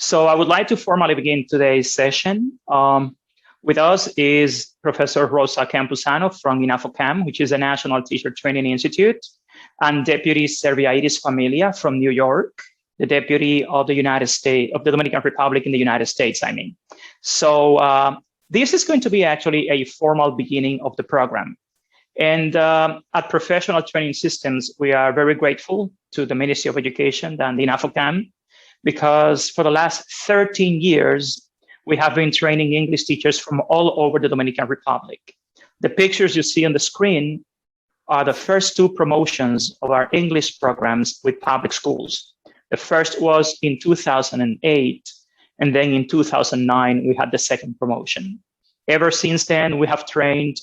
So I would like to formally begin today's session. With us is Professor Rosa Campuzano from INAFOCAM, which is a National Teacher Training Institute, and Deputy Serviaitis Familia from New York, the Deputy of the United States, of the Dominican Republic in the United States, I mean. So this is going to be actually a formal beginning of the program. And at Professional Training Systems, we are very grateful to the Ministry of Education and the INAFOCAM, because for the last 13 years, we have been training English teachers from all over the Dominican Republic. The pictures you see on the screen are the first two promotions of our English programs with public schools. The first was in 2008, and then in 2009, we had the second promotion. Ever since then, we have trained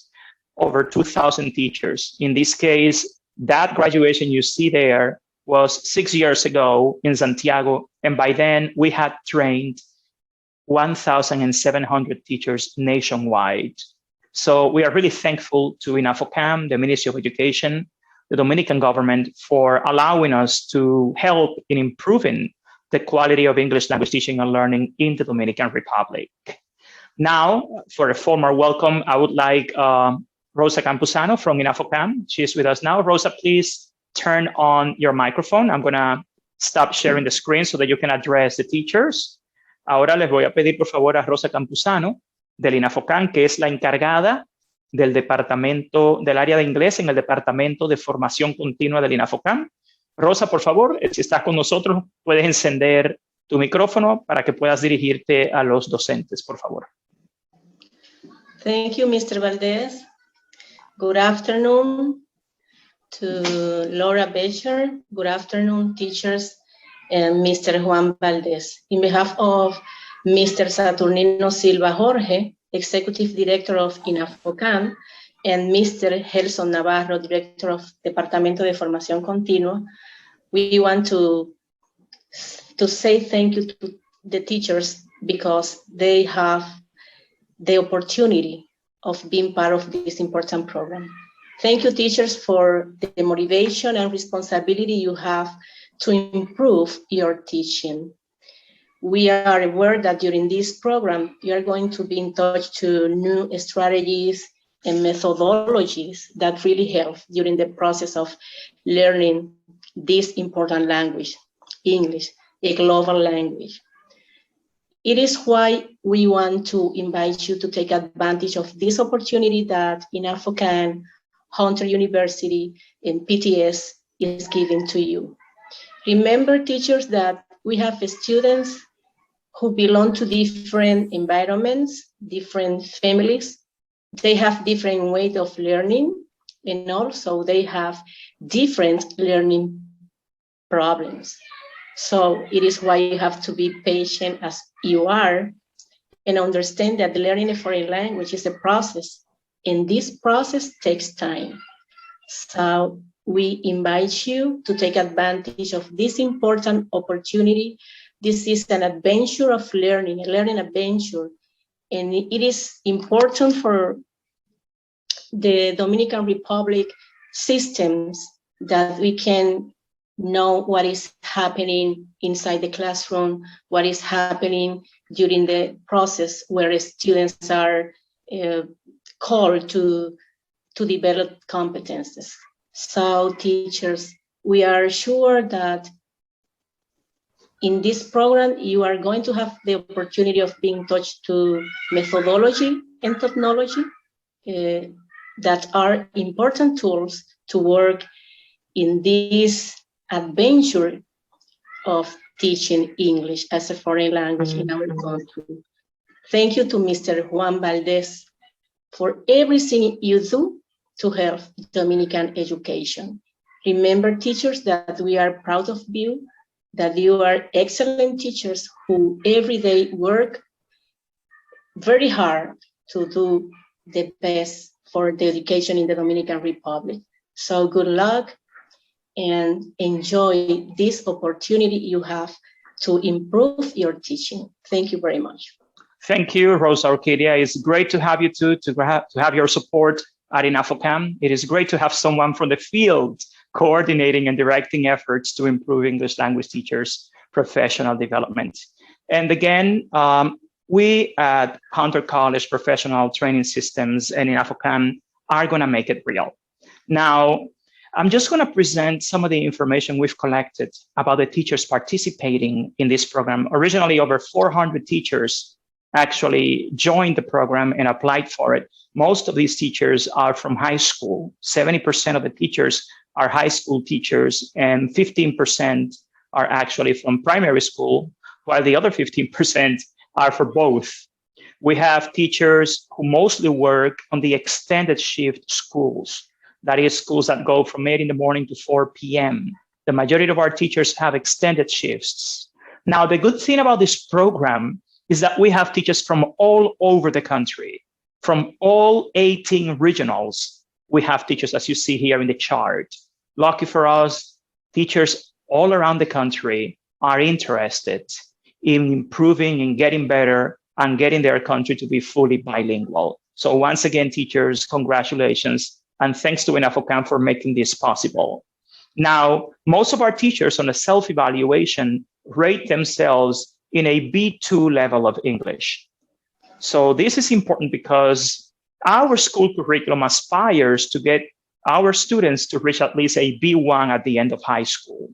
over 2,000 teachers. In this case, that graduation you see there was 6 years ago in Santiago, and by then we had trained 1,700 teachers nationwide. So we are really thankful to INAFOCAM, the Ministry of Education, the Dominican government, for allowing us to help in improving the quality of English language teaching and learning in the Dominican Republic. Now, for a formal welcome, I would like Rosa Campuzano from INAFOCAM. She's with us now. Rosa, please turn on your microphone. I'm going to stop sharing the screen so that you can address the teachers. Ahora les voy a pedir, por favor, a Rosa Campuzano del INAFOCAM, que es la encargada del departamento, del área de inglés en el Departamento de Formación Continua del INAFOCAM. Rosa, por favor, si estás con nosotros, puedes encender tu micrófono para que puedas dirigirte a los docentes, por favor. Thank you, Mr. Valdez. Good afternoon to Laura Becher. Good afternoon, teachers, and Mr. Juan Valdez. In behalf of Mr. Saturnino Silva Jorge, Executive Director of INAFOCAM, and Mr. Gelson Navarro, Director of Departamento de Formación Continua, we want to say thank you to the teachers because they have the opportunity of being part of this important program. Thank you, teachers, for the motivation and responsibility you have to improve your teaching. We are aware that during this program, you are going to be in touch to new strategies and methodologies that really help during the process of learning this important language, English, a global language. It is why we want to invite you to take advantage of this opportunity that INAFOCAM, Hunter University, and PTS is giving to you. Remember, teachers, that we have students who belong to different environments, different families. They have different ways of learning, and also they have different learning problems. So it is why you have to be patient as you are and understand that learning a foreign language is a process, and this process takes time. So we invite you to take advantage of this important opportunity. This is an adventure of learning, a learning adventure, and it is important for the Dominican Republic systems that we can know what is happening inside the classroom, what is happening during the process where students are called to develop competences. So teachers, we are sure that in this program, you are going to have the opportunity of being touched to methodology and technology that are important tools to work in this adventure of teaching English as a foreign language in our country. Thank you to Mr. Juan Valdez for everything you do to help Dominican education. Remember, teachers, that we are proud of you, that you are excellent teachers who every day work very hard to do the best for the education in the Dominican Republic. So good luck and enjoy this opportunity you have to improve your teaching. Thank you very much. Thank you, Rosa Orquídea. It's great to have you too, to have your support at INAFOCAM. It is great to have someone from the field coordinating and directing efforts to improve English language teachers' professional development. And again, we at Hunter College Professional Training Systems and INAFOCAM are going to make it real. Now, I'm just going to present some of the information we've collected about the teachers participating in this program. Originally, over 400 teachers actually joined the program and applied for it. Most of these teachers are from high school. 70% of the teachers are high school teachers, and 15% are actually from primary school, while the other 15% are for both. We have teachers who mostly work on the extended shift schools. That is, schools that go from 8 in the morning to 4 p.m. The majority of our teachers have extended shifts. Now, the good thing about this program is that we have teachers from all over the country, from all 18 regionals. We have teachers, as you see here in the chart. Lucky for us, teachers all around the country are interested in improving and getting better and getting their country to be fully bilingual. So once again, teachers, congratulations. And thanks to INAFOCAM for making this possible. Now, most of our teachers on a self-evaluation rate themselves in a B2 level of English. So this is important because our school curriculum aspires to get our students to reach at least a B1 at the end of high school.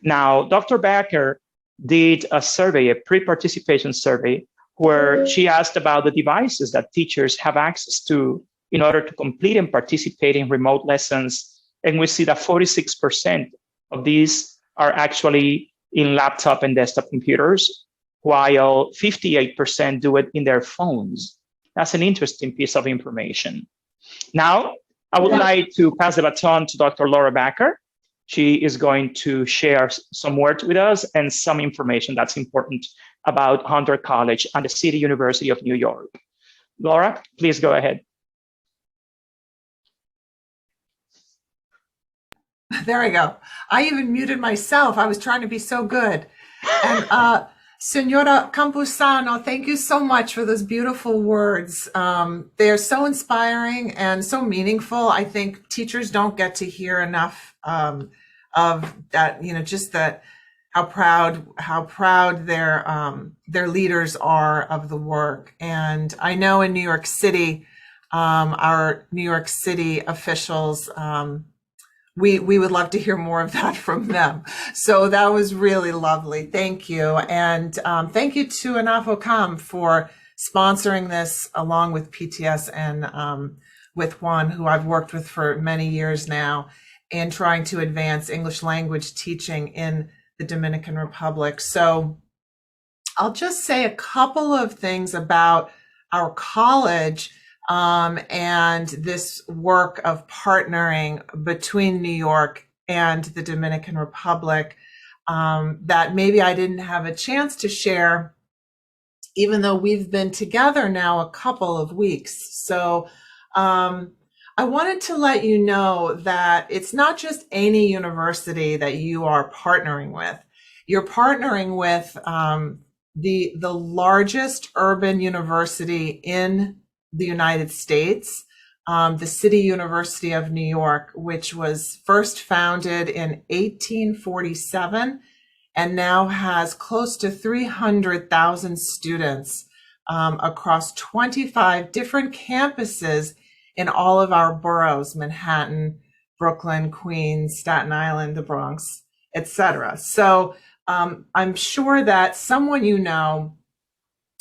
Now, Dr. Becker did a survey, a pre-participation survey, where she asked about the devices that teachers have access to in order to complete and participate in remote lessons. And we see that 46% of these are actually in laptop and desktop computers, while 58% do it in their phones. That's an interesting piece of information. Now, I would like to pass the baton to Dr. Laura Becker. She is going to share some words with us and some information that's important about Hunter College and the City University of New York. Laura, please go ahead. There we go. I even muted myself. I was trying to be so good. And Senora Campuzano, thank you so much for those beautiful words. They're so inspiring and so meaningful. I think teachers don't get to hear enough of that, just that how proud their leaders are of the work. And I know in New York City, our New York City officials, we would love to hear more of that from them. So that was really lovely. Thank you. And thank you to INAFOCAM for sponsoring this along with PTS and with Juan, who I've worked with for many years now, in trying to advance English language teaching in the Dominican Republic. So I'll just say a couple of things about our college and this work of partnering between New York and the Dominican Republic that maybe I didn't have a chance to share, even though we've been together now a couple of weeks. So I wanted to let you know that it's not just any university that you are partnering with. You're partnering with the largest urban university in the United States, the City University of New York, which was first founded in 1847 and now has close to 300,000 students across 25 different campuses in all of our boroughs: Manhattan, Brooklyn, Queens, Staten Island, the Bronx, etc. So I'm sure that someone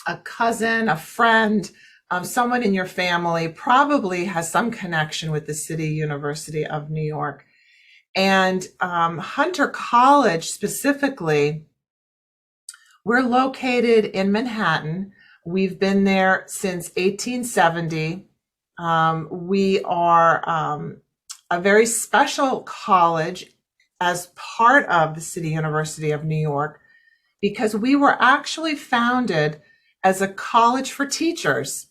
a cousin, a friend, someone in your family probably has some connection with the City University of New York. And Hunter College specifically, we're located in Manhattan. We've been there since 1870. We are a very special college as part of the City University of New York, because we were actually founded as a college for teachers.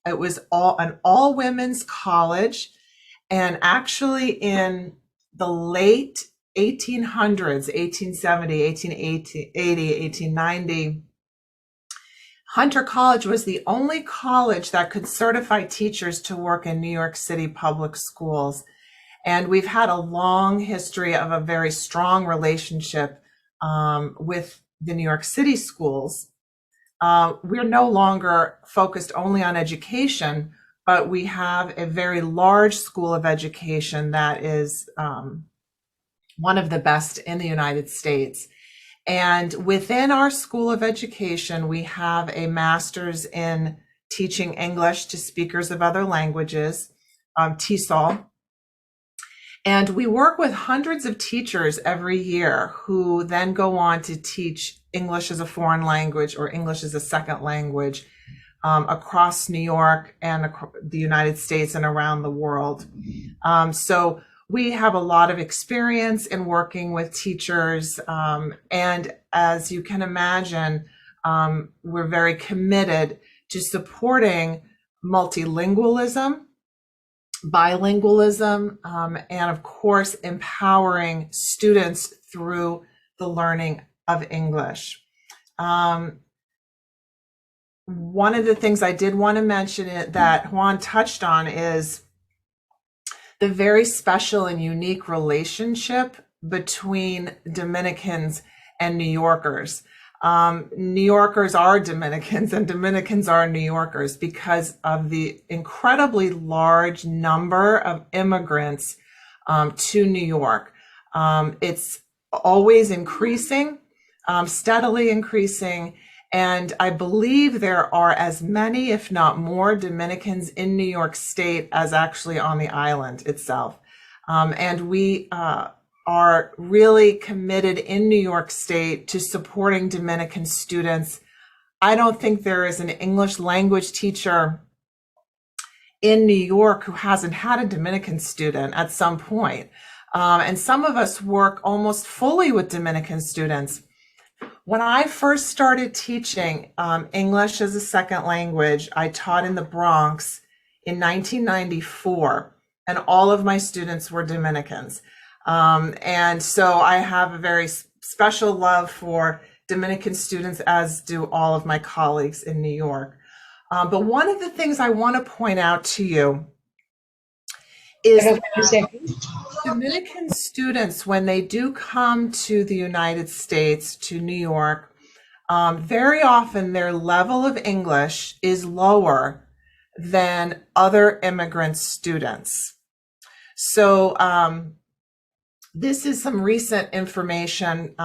It was an all-women's college, and actually in the late 1800s, 1870, 1880, 1890, Hunter College was the only college that could certify teachers to work in New York City public schools. And we've had a long history of a very strong relationship with the New York City schools. we're no longer focused only on education, but we have a very large school of education that is one of the best in the United States. And within our School of Education, we have a master's in teaching English to speakers of other languages, TESOL. And we work with hundreds of teachers every year who then go on to teach English as a foreign language or English as a second language across New York and the United States and around the world. So we have a lot of experience in working with teachers. And as you can imagine, we're very committed to supporting multilingualism, bilingualism, and of course, empowering students through the learning of English. One of the things I did want to mention that Juan touched on is the very special and unique relationship between Dominicans and New Yorkers. New Yorkers are Dominicans and Dominicans are New Yorkers because of the incredibly large number of immigrants to New York. It's always increasing, steadily increasing. And I believe there are as many, if not more, Dominicans in New York State as actually on the island itself. And we are really committed in New York State to supporting Dominican students. I don't think there is an English language teacher in New York who hasn't had a Dominican student at some point. And some of us work almost fully with Dominican students. When I first started teaching English as a second language, I taught in the Bronx in 1994, and all of my students were Dominicans. And so I have a very special love for Dominican students, as do all of my colleagues in New York. But one of the things I want to point out to you is that Dominican students, when they do come to the United States, to New York, very often their level of English is lower than other immigrant students. So this is some recent information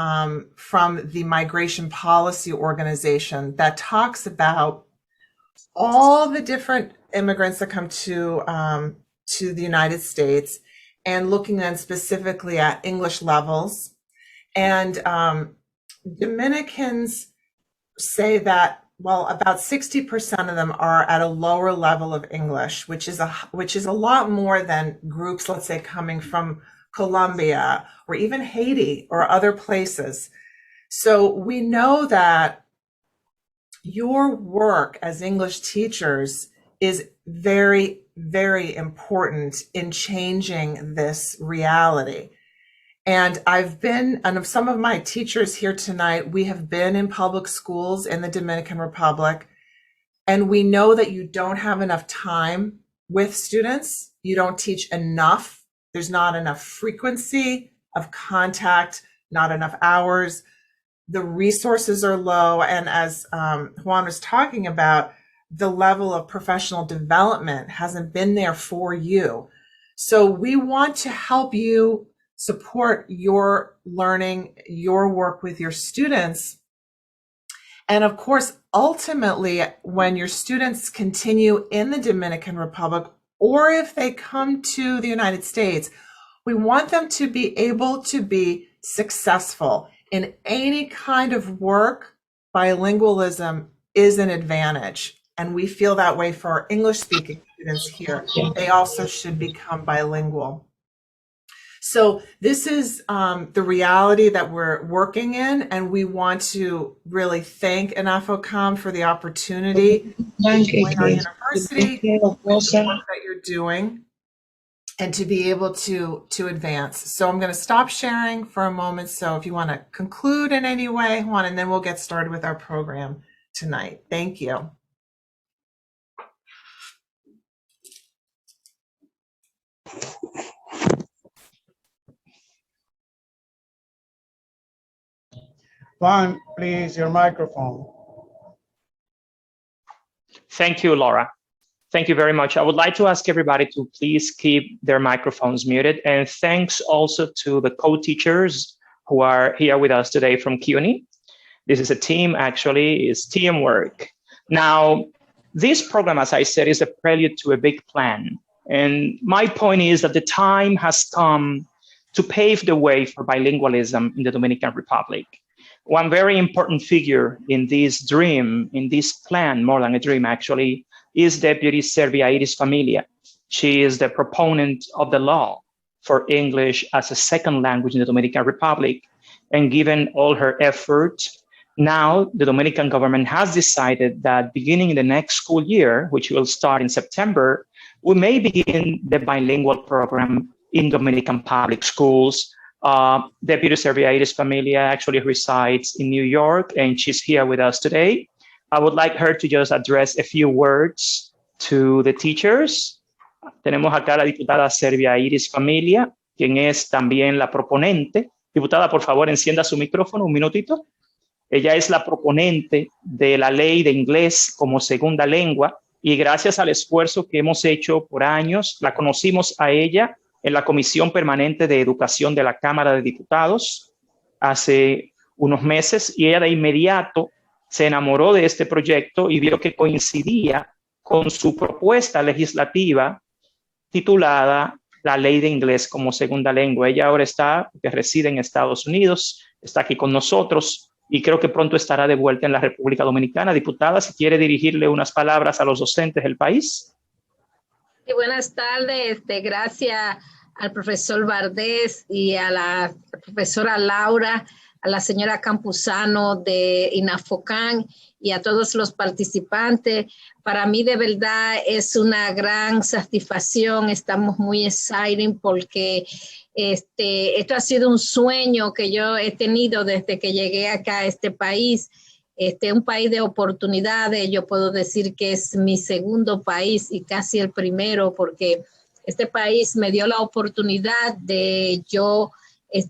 from the Migration Policy Organization that talks about all the different immigrants that come to the United States, and looking then specifically at English levels. And Dominicans say that, well, about 60% of them are at a lower level of English, which is a lot more than groups, let's say, coming from Colombia or even Haiti or other places. So we know that your work as English teachers is very, very important in changing this reality. And and some of my teachers here tonight, we have been in public schools in the Dominican Republic, and we know that you don't have enough time with students. You don't teach enough. There's not enough frequency of contact, not enough hours. The resources are low. And as Juan was talking about, the level of professional development hasn't been there for you. So we want to help you support your learning, your work with your students. And of course, ultimately, when your students continue in the Dominican Republic, or if they come to the United States, we want them to be able to be successful in any kind of work. Bilingualism is an advantage. And we feel that way for our English-speaking students here. They also should become bilingual. So this is the reality that we're working in, and we want to really thank INAFOCAM for the opportunity to join our university with the work that you're doing and to be able to advance. So I'm going to stop sharing for a moment. So if you want to conclude in any way, Juan, and then we'll get started with our program tonight. Thank you. Juan, please, your microphone. Thank you, Laura. Thank you very much. I would like to ask everybody to please keep their microphones muted. And thanks also to the co-teachers who are here with us today from CUNY. This is a team, actually, it's teamwork. Now, this program, as I said, is a prelude to a big plan. And my point is that the time has come to pave the way for bilingualism in the Dominican Republic. One very important figure in this dream, in this plan, more than a dream actually, is Deputy Serviairis Familia. She is the proponent of the law for English as a second language in the Dominican Republic. And given all her effort, now the Dominican government has decided that beginning in the next school year, which will start in September, we may begin the bilingual program in Dominican public schools. Deputy Serviairis Familia actually resides in New York, and she's here with us today. I would like her to just address a few words to the teachers. Tenemos acá a la diputada Serviairis Familia, quien es también la proponente. Diputada, por favor, encienda su micrófono un minutito. Ella es la proponente de la ley de inglés como segunda lengua y gracias al esfuerzo que hemos hecho por años, la conocimos a ella en la Comisión Permanente de Educación de la Cámara de Diputados hace unos meses y ella de inmediato se enamoró de este proyecto y vio que coincidía con su propuesta legislativa titulada La Ley de Inglés como Segunda Lengua. Ella ahora que reside en Estados Unidos, está aquí con nosotros y creo que pronto estará de vuelta en la República Dominicana. Diputada, si quiere dirigirle unas palabras a los docentes del país. Sí, buenas tardes. Gracias al profesor Valdés y a la profesora Laura, a la señora Campuzano de INAFOCAM y a todos los participantes. Para mí de verdad es una gran satisfacción. Estamos muy excited porque esto ha sido un sueño que yo he tenido desde que llegué acá a este país. Un país de oportunidades. Yo puedo decir que es mi segundo país y casi el primero porque este país me dio la oportunidad de yo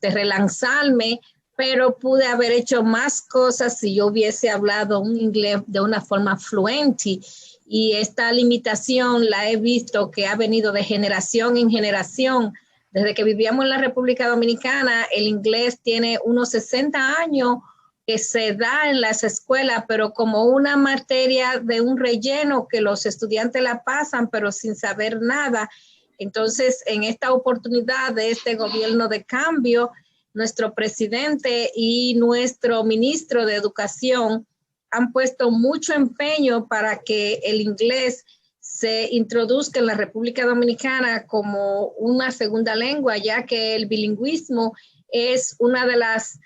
relanzarme, pero pude haber hecho más cosas si yo hubiese hablado un inglés de una forma fluente. Y esta limitación la he visto que ha venido de generación en generación. Desde que vivíamos en la República Dominicana, el inglés tiene unos 60 años que se da en las escuelas, pero como una materia de un relleno que los estudiantes la pasan, pero sin saber nada. Entonces, en esta oportunidad de este gobierno de cambio, nuestro presidente y nuestro ministro de Educación han puesto mucho empeño para que el inglés se introduzca en la República Dominicana como una segunda lengua, ya que el bilingüismo es una de las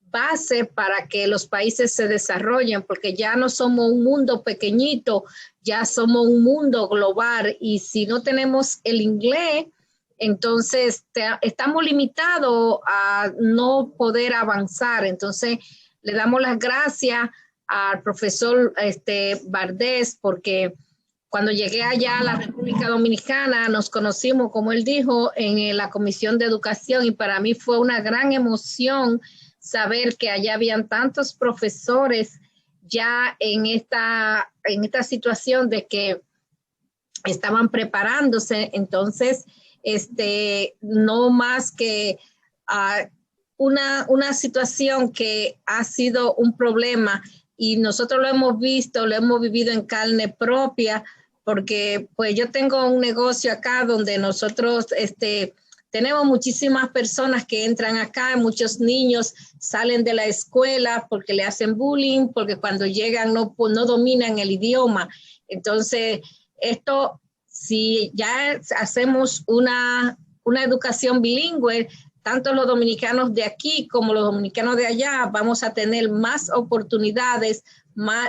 bases para que los países se desarrollen, porque ya no somos un mundo pequeñito, ya somos un mundo global y si no tenemos el inglés, entonces estamos limitados a no poder avanzar. Entonces le damos las gracias al profesor Valdés porque cuando llegué allá a la República Dominicana nos conocimos, como él dijo, en la Comisión de Educación y para mí fue una gran emoción saber que allá habían tantos profesores ya en esta situación de que estaban preparándose. Entonces, no más que una situación que ha sido un problema y nosotros lo hemos visto, lo hemos vivido en carne propia, porque pues yo tengo un negocio acá donde nosotros tenemos muchísimas personas que entran acá, muchos niños salen de la escuela porque le hacen bullying, porque cuando llegan no dominan el idioma. Entonces, si ya hacemos una educación bilingüe, tanto los dominicanos de aquí como los dominicanos de allá vamos a tener más oportunidades,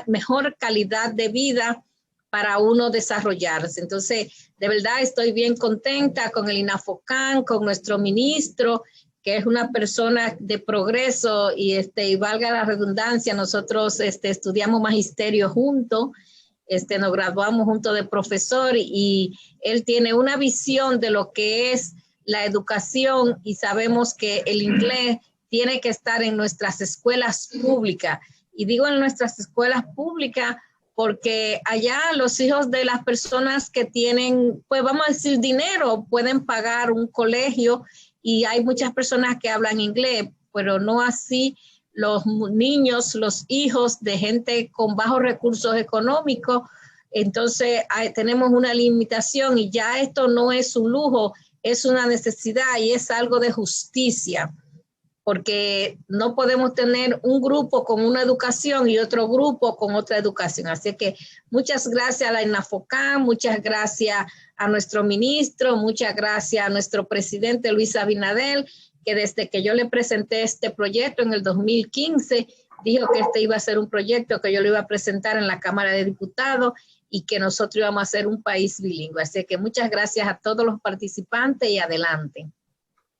mejor calidad de vida para uno desarrollarse. Entonces, de verdad estoy bien contenta con el INAFOCAM, con nuestro ministro, que es una persona de progreso y valga la redundancia, nosotros estudiamos magisterio juntos, nos graduamos juntos de profesor y él tiene una visión de lo que es la educación y sabemos que el inglés tiene que estar en nuestras escuelas públicas. Y digo en nuestras escuelas públicas porque allá los hijos de las personas que tienen, pues vamos a decir, dinero, pueden pagar un colegio y hay muchas personas que hablan inglés, pero no así los niños, los hijos de gente con bajos recursos económicos. Entonces tenemos una limitación y ya esto no es un lujo, es una necesidad y es algo de justicia, porque no podemos tener un grupo con una educación y otro grupo con otra educación. Así que muchas gracias a la INAFOCAM, muchas gracias a nuestro ministro, muchas gracias a nuestro presidente Luis Abinader, que desde que yo le presenté este proyecto en el 2015, dijo que este iba a ser un proyecto que yo le iba a presentar en la Cámara de Diputados y que nosotros íbamos a ser un país bilingüe. Así que muchas gracias a todos los participantes y adelante.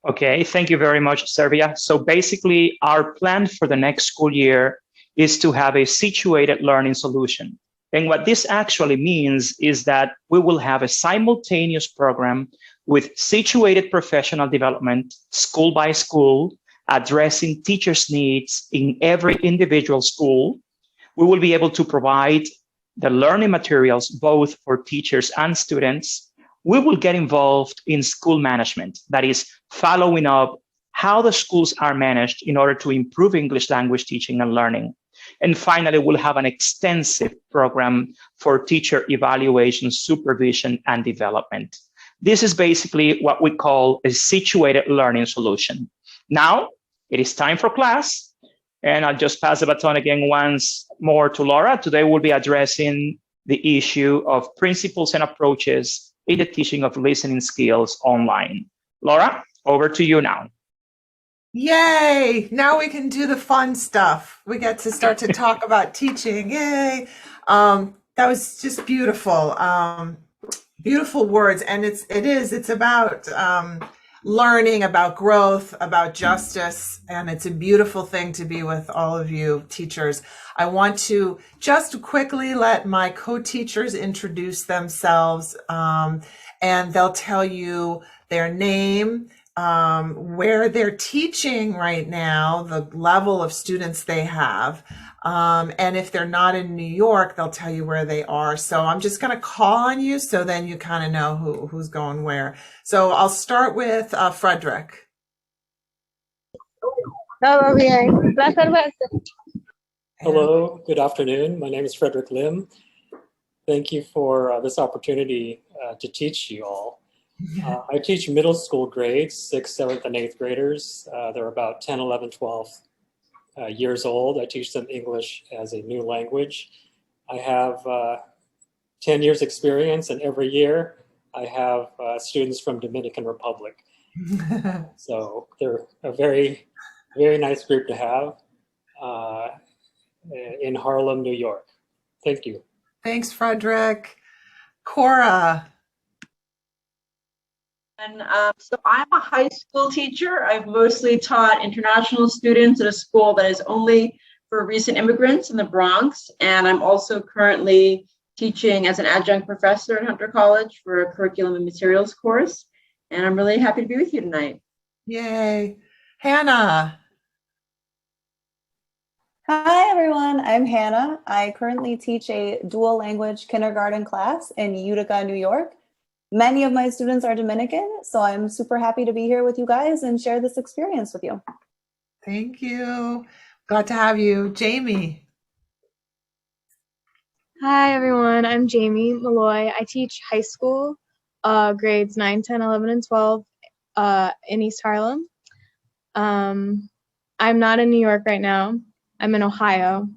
Okay, thank you very much, Servia. So basically, our plan for the next school year is to have a situated learning solution. And what this actually means is that we will have a simultaneous program with situated professional development, school by school, addressing teachers' needs in every individual school. We will be able to provide the learning materials both for teachers and students. We will get involved in school management, that is following up how the schools are managed in order to improve English language teaching and learning. And finally, we'll have an extensive program for teacher evaluation, supervision, and development. This is basically what we call a situated learning solution. Now, it is time for class, and I'll just pass the baton again once more to Laura. Today, we'll be addressing the issue of principles and approaches in the teaching of listening skills online. Laura, over to you now. Yay! Now we can do the fun stuff. We get to start to talk about teaching. Yay! That was just beautiful. Beautiful words. And it's about learning, about growth, about justice. And it's a beautiful thing to be with all of you teachers. I want to just quickly let my co-teachers introduce themselves, and they'll tell you their name, where they're teaching right now, the level of students they have. And if they're not in New York, they'll tell you where they are. So I'm just going to call on you so then you kind of know who's going where. So I'll start with Frederick. Todo bien. Placer verte. Hello, good afternoon. My name is Frederick Lim. Thank you for this opportunity to teach you all. I teach middle school grades, 6th, 7th, and 8th graders. They're about 10, 11, 12 years old. I teach them English as a new language. I have 10 years experience, and every year I have students from Dominican Republic. So they're a very, very nice group to have in Harlem, New York. Thank you. Thanks, Frederick. Cora. And so I'm a high school teacher. I've mostly taught international students at a school that is only for recent immigrants in the Bronx. And I'm also currently teaching as an adjunct professor at Hunter College for a curriculum and materials course. And I'm really happy to be with you tonight. Yay. Hannah. Hi, everyone. I'm Hannah. I currently teach a dual language kindergarten class in Utica, New York. Many of my students are Dominican, so I'm super happy to be here with you guys and share this experience with you. Thank you. Glad to have you. Jamie. Hi, everyone. I'm Jamie Malloy. I teach high school grades 9, 10, 11, and 12 in East Harlem. I'm not in New York right now. I'm in Ohio,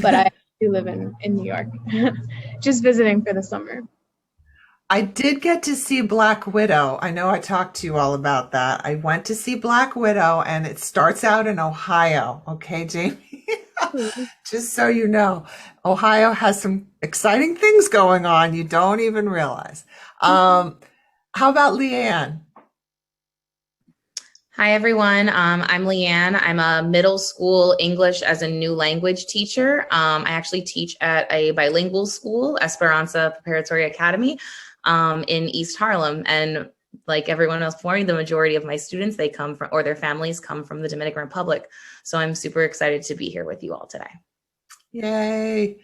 but I do live in New York, just visiting for the summer. I did get to see Black Widow. I know I talked to you all about that. I went to see Black Widow, and it starts out in Ohio. Okay, Jamie? Just so you know, Ohio has some exciting things going on you don't even realize. How about Leanne? Hi, everyone. I'm Leanne. I'm a middle school English as a new language teacher. I actually teach at a bilingual school, Esperanza Preparatory Academy, in East Harlem. And like everyone else before me, the majority of my students, they come from, or their families come from the Dominican Republic. So I'm super excited to be here with you all today. Yay.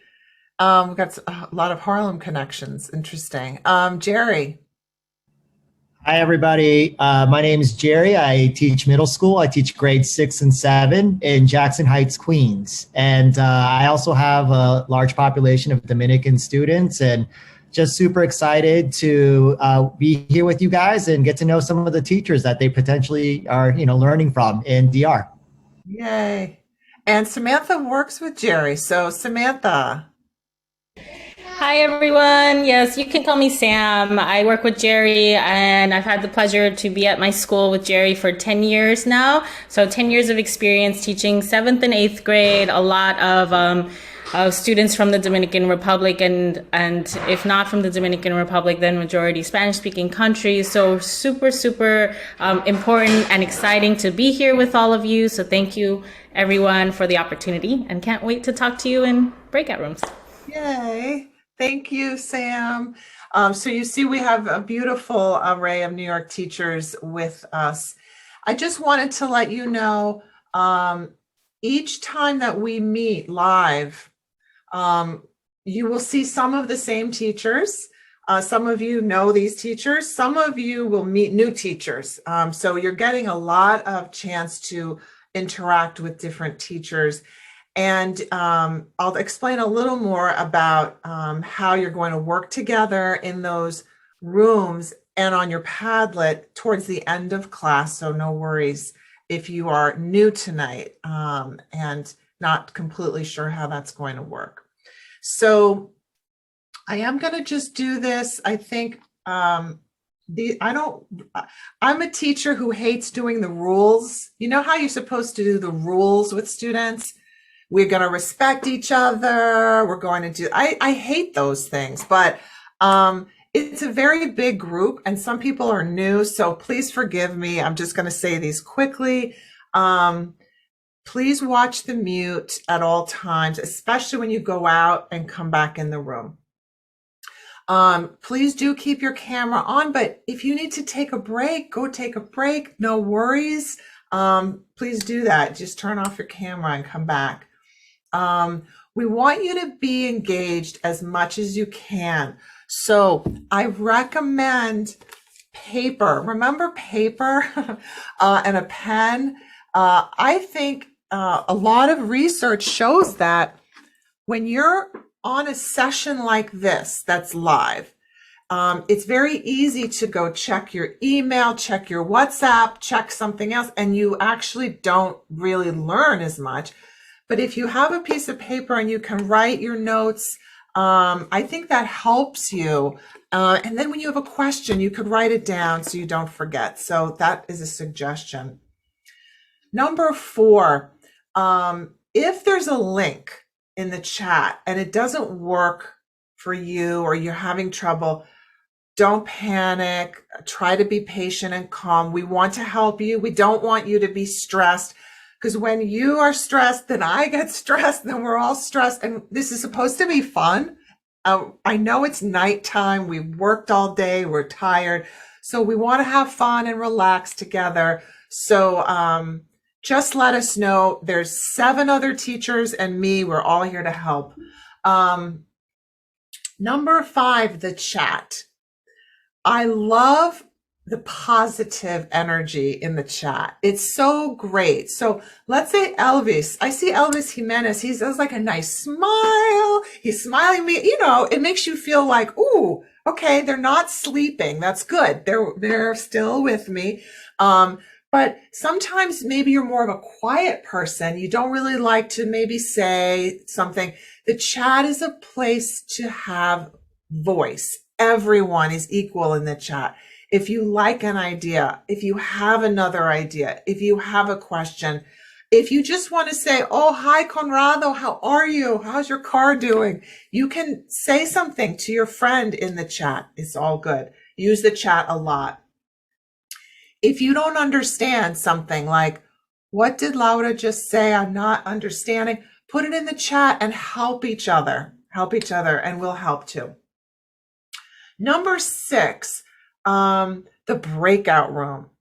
We've got a lot of Harlem connections. Interesting. Jerry. Hi, everybody. My name is Jerry. I teach middle school. I teach grades 6 and 7 in Jackson Heights, Queens. And I also have a large population of Dominican students, and just super excited to be here with you guys and get to know some of the teachers that they potentially are, learning from in DR. Yay. And Samantha works with Jerry. So Samantha. Hi, everyone. Yes, you can call me Sam. I work with Jerry, and I've had the pleasure to be at my school with Jerry for 10 years now. So 10 years of experience teaching 7th and 8th grade, a lot of students from the Dominican Republic, and if not from the Dominican Republic, then majority Spanish-speaking countries. So super, super important and exciting to be here with all of you. So thank you, everyone, for the opportunity, and can't wait to talk to you in breakout rooms. Yay. Thank you, Sam. So you see, we have a beautiful array of New York teachers with us. I just wanted to let you know, each time that we meet live, you will see some of the same teachers. Some of you know these teachers. Some of you will meet new teachers. So you're getting a lot of chance to interact with different teachers. And I'll explain a little more about how you're going to work together in those rooms and on your Padlet towards the end of class. So no worries if you are new tonight and not completely sure how that's going to work. So I am going to just do this. I think I'm a teacher who hates doing the rules. You know how you're supposed to do the rules with students? We're going to respect each other. We're going to do, I hate those things, but it's a very big group and some people are new. So please forgive me. I'm just going to say these quickly. Please watch the mute at all times, especially when you go out and come back in the room. Please do keep your camera on, but if you need to take a break, go take a break. No worries. Please do that. Just turn off your camera and come back. We want you to be engaged as much as you can. So I recommend paper. Remember paper and a pen? I think a lot of research shows that when you're on a session like this that's live, it's very easy to go check your email, check your WhatsApp, check something else, and you actually don't really learn as much. But if you have a piece of paper and you can write your notes, I think that helps you. And then when you have a question, you could write it down so you don't forget. So that is a suggestion. Number 4, if there's a link in the chat and it doesn't work for you or you're having trouble, don't panic. Try to be patient and calm. We want to help you. We don't want you to be stressed, because when you are stressed, then I get stressed, then we're all stressed. And this is supposed to be fun. I know it's nighttime. We've worked all day. We're tired. So we want to have fun and relax together. So just let us know. There's 7 other teachers and me. We're all here to help. Number 5, the chat. I love the positive energy in the chat. It's so great. So let's say Elvis. I see Elvis Jimenez. He has like a nice smile. He's smiling at me. You know, it makes you feel like, ooh, okay, they're not sleeping. That's good. They're still with me. But sometimes maybe you're more of a quiet person. You don't really like to maybe say something. The chat is a place to have voice. Everyone is equal in the chat. If you like an idea, if you have another idea, if you have a question, if you just want to say, oh, hi, Conrado, how are you? How's your car doing? You can say something to your friend in the chat. It's all good. Use the chat a lot. If you don't understand something like, what did Laura just say? I'm not understanding. Put it in the chat and help each other. Help each other, and we'll help too. Number 6, the breakout room.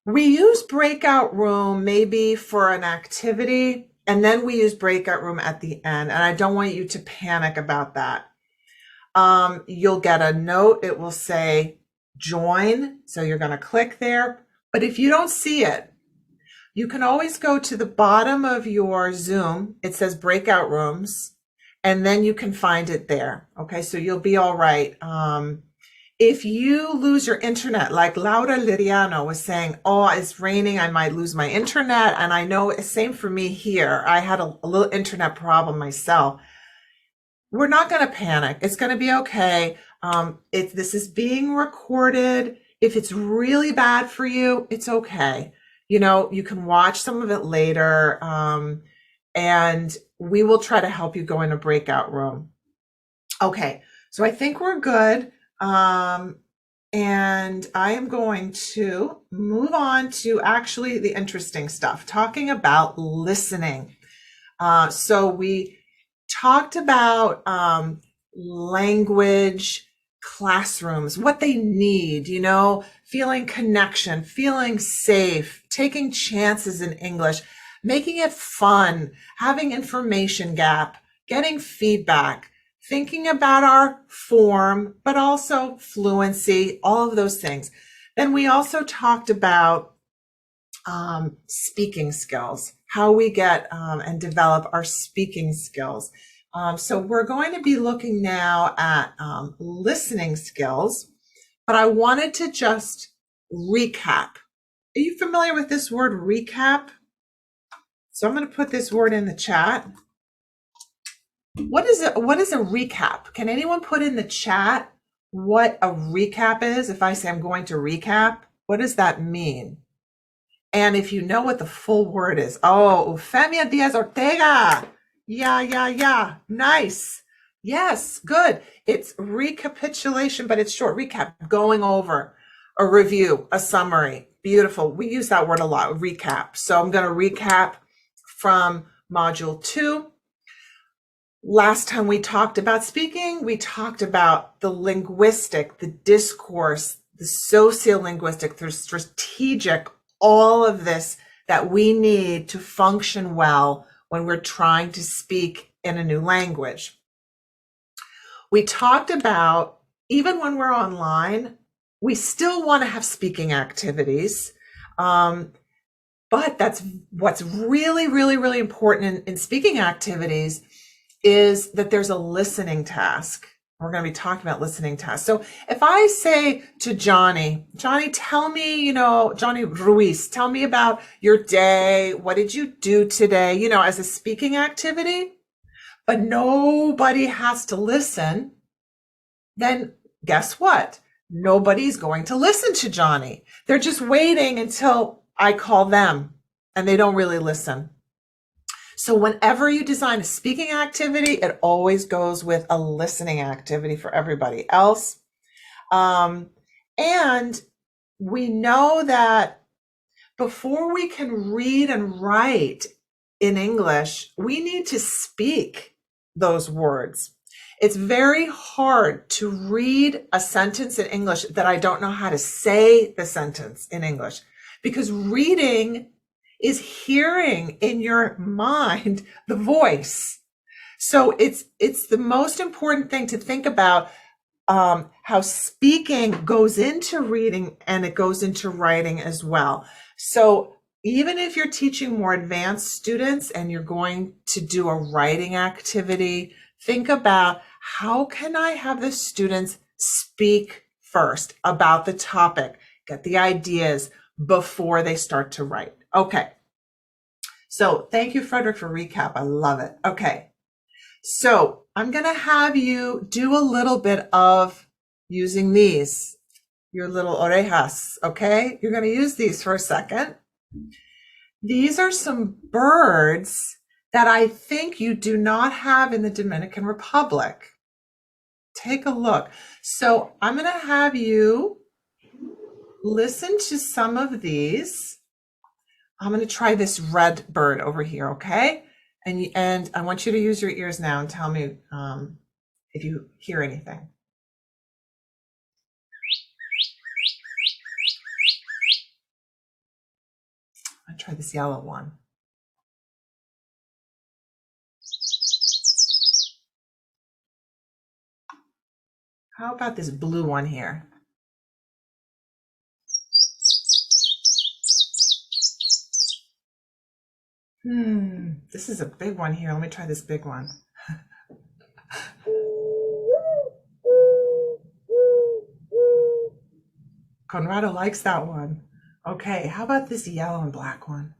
We use breakout room maybe for an activity, And then we use breakout room at the end. And I don't want you to panic about that. You'll get a note. It will say join. So you're going to click there. But if you don't see it, you can always go to the bottom of your Zoom. It says breakout rooms, and then you can find it there. Okay, so you'll be all right. If you lose your internet, like Laura Liriano was saying, oh, it's raining, I might lose my internet. And I know it's same for me here. I had a little internet problem myself. We're not going to panic. It's going to be okay. This is being recorded. If it's really bad for you, it's okay. You know, you can watch some of it later, and we will try to help you go in a breakout room. Okay, so I think we're good. And I am going to move on to actually the interesting stuff, talking about listening. So we talked about language classrooms, what they need, you know, feeling connection, feeling safe, taking chances in English, making it fun, having information gap, getting feedback, thinking about our form, but also fluency, all of those things. Then we also talked about speaking skills, how we get and develop our speaking skills. So we're going to be looking now at listening skills, but I wanted to just recap. Are you familiar with this word recap? So I'm going to put this word in the chat. What is a recap? Can anyone put in the chat what a recap is? If I say I'm going to recap, what does that mean? And if you know what the full word is, oh, Eufemia Diaz Ortega. Yeah. Nice. Yes, good. It's recapitulation, but it's short. Recap, going over, a review, a summary. Beautiful. We use that word a lot, recap. So I'm going to recap from module 2. Last time we talked about speaking, we talked about the linguistic, the discourse, the sociolinguistic, the strategic, all of this that we need to function well when we're trying to speak in a new language. We talked about, even when we're online, we still want to have speaking activities. But that's what's really, really, really important in speaking activities is that there's a listening task. We're going to be talking about listening tasks. So if I say to Johnny, tell me, Johnny Ruiz, tell me about your day. What did you do today? As a speaking activity, but nobody has to listen. Then guess what? Nobody's going to listen to Johnny. They're just waiting until I call them, and they don't really listen. So whenever you design a speaking activity, it always goes with a listening activity for everybody else. And we know that before we can read and write in English, we need to speak those words. It's very hard to read a sentence in English that I don't know how to say the sentence in English, because reading is hearing in your mind the voice. So it's the most important thing to think about, how speaking goes into reading and it goes into writing as well. So even if you're teaching more advanced students and you're going to do a writing activity, think about, how can I have the students speak first about the topic, get the ideas before they start to write. Okay. So thank you, Frederick, for recap. I love it. Okay. So I'm going to have you do a little bit of using these, your little orejas. Okay. You're going to use these for a second. These are some birds that I think you do not have in the Dominican Republic. Take a look. So I'm going to have you listen to some of these. I'm going to try this red bird over here, okay? And I want you to use your ears now and tell me if you hear anything. I'll try this yellow one. How about this blue one here? This is a big one here. Let me try this big one. Conrado likes that one. Okay, how about this yellow and black one?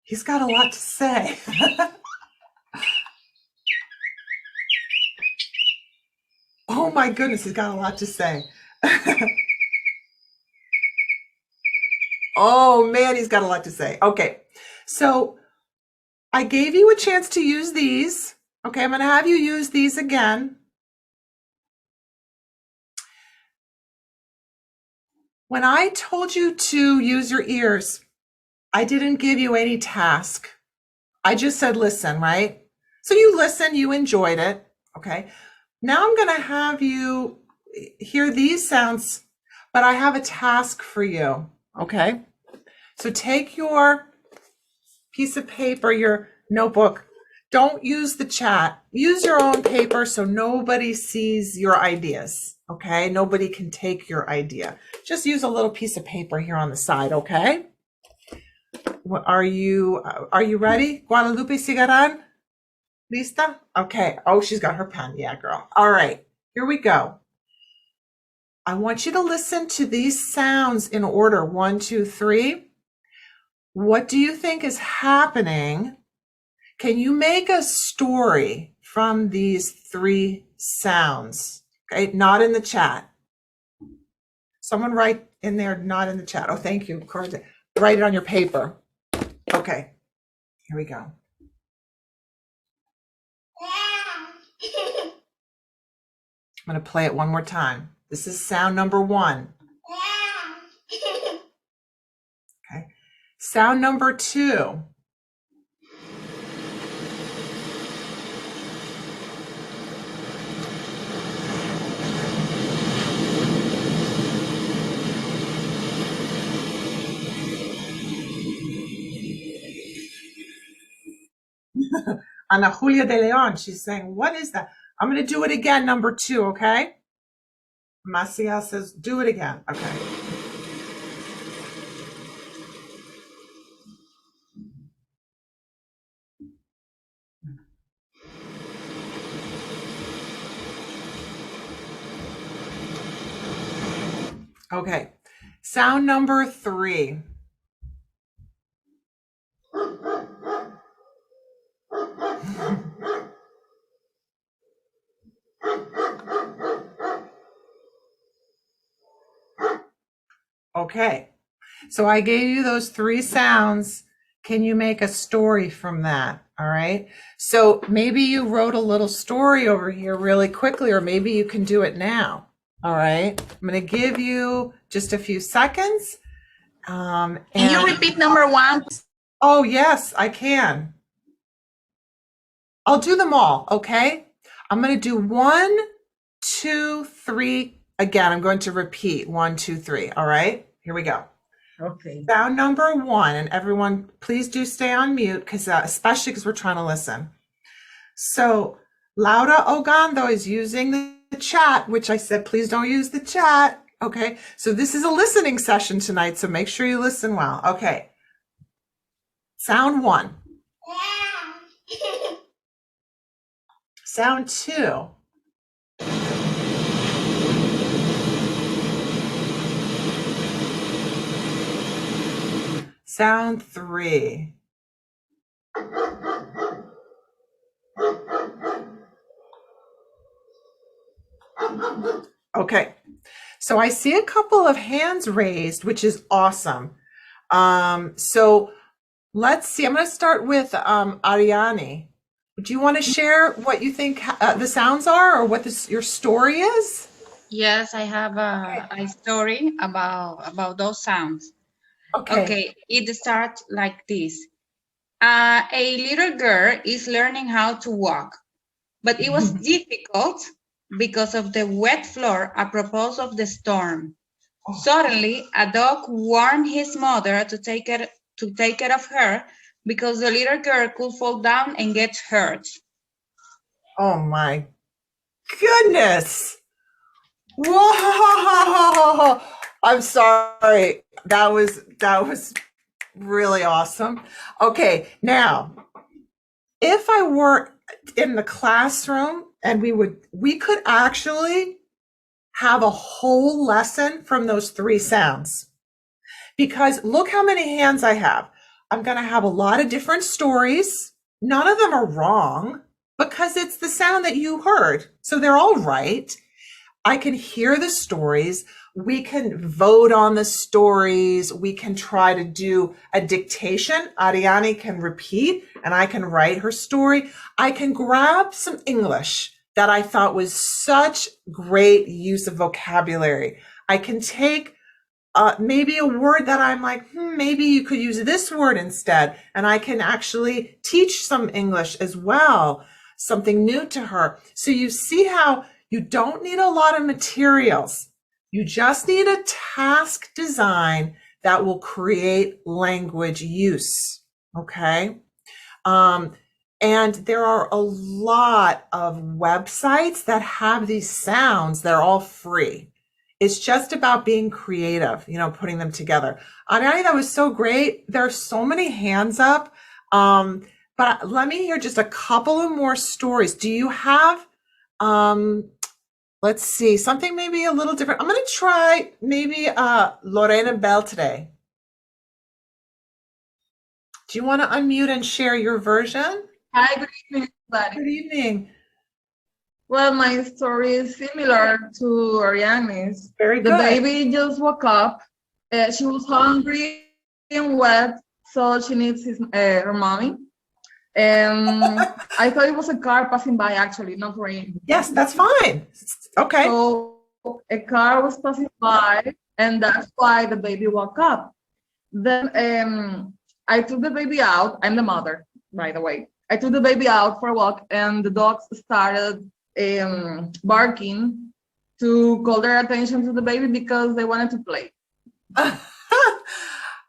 He's got a lot to say. Oh my goodness, he's got a lot to say. Oh man, he's got a lot to say. Okay, so I gave you a chance to use these. Okay, I'm going to have you use these again. When I told you to use your ears, I didn't give you any task. I just said listen, right? So you listened, you enjoyed it. Okay, now I'm going to have you hear these sounds, but I have a task for you. Okay, so take your piece of paper, your notebook. Don't use the chat. Use your own paper so nobody sees your ideas, okay? Nobody can take your idea. Just use a little piece of paper here on the side, okay? Are you ready? Guadalupe Cigaran? Lista? Okay. Oh, she's got her pen. Yeah, girl. All right. Here we go. I want you to listen to these sounds in order. 1, 2, 3. What do you think is happening? Can you make a story from these 3 sounds? Okay, not in the chat. Someone write in there, not in the chat. Oh, thank you. Write it on your paper. Okay, here we go. I'm going to play it one more time. This is sound number 1. Okay, sound number 2. Ana Julia de Leon, she's saying, what is that? I'm going to do it again, number 2, okay? Maciel says, do it again. Okay. Okay. Sound number 3. Okay, so I gave you those 3 sounds. Can you make a story from that? All right, so maybe you wrote a little story over here really quickly, or maybe you can do it now. All right, I'm going to give you just a few seconds. Can you repeat number 1? Oh, yes, I can. I'll do them all, okay? I'm going to do 1, 2, 3. Again, I'm going to repeat 1, 2, 3. All right, here we go. Okay. Sound number 1, and everyone, please do stay on mute, because especially because we're trying to listen. So Laura Ogando is using the chat, which I said, please don't use the chat. Okay, so this is a listening session tonight, so make sure you listen well. Okay. Sound 1. Sound 2. Sound 3. Okay, so I see a couple of hands raised, which is awesome. So let's see. I'm going to start with Ariane. Do you want to share what you think the sounds are, or what your story is? Yes, I have a story about those sounds. Okay, it starts like this. A little girl is learning how to walk, but it was difficult because of the wet floor apropos of the storm. Suddenly, a dog warned his mother to take care of her because the little girl could fall down and get hurt. Oh my goodness. Whoa. I'm sorry. That was really awesome. Okay, now, if I were in the classroom and we could actually have a whole lesson from those 3 sounds. Because look how many hands I have. I'm going to have a lot of different stories. None of them are wrong because it's the sound that you heard. So they're all right. I can hear the stories. We can vote on the stories. We can try to do a dictation. Ariane can repeat and I can write her story. I can grab some English that I thought was such great use of vocabulary. I can take maybe a word that I'm like, maybe you could use this word instead. And I can actually teach some English as well, something new to her. So you see how you don't need a lot of materials. You just need a task design that will create language use. Okay. And there are a lot of websites that have these sounds. They're all free. It's just about being creative, putting them together. Ariane, that was so great. There are so many hands up. But let me hear just a couple of more stories. Do you have, let's see, something maybe a little different? I'm going to try maybe Lorena Bell today. Do you want to unmute and share your version? Hi, good evening, everybody. Good evening. Well, my story is similar to Ariane's. Very good. The baby just woke up. She was hungry and wet, so she needs her mommy. And I thought it was a car passing by, actually, not rain. Yes, that's fine. Okay. So a car was passing by, and that's why the baby woke up. Then I took the baby out. I'm the mother, by the way. I took the baby out for a walk, and the dogs started barking to call their attention to the baby because they wanted to play.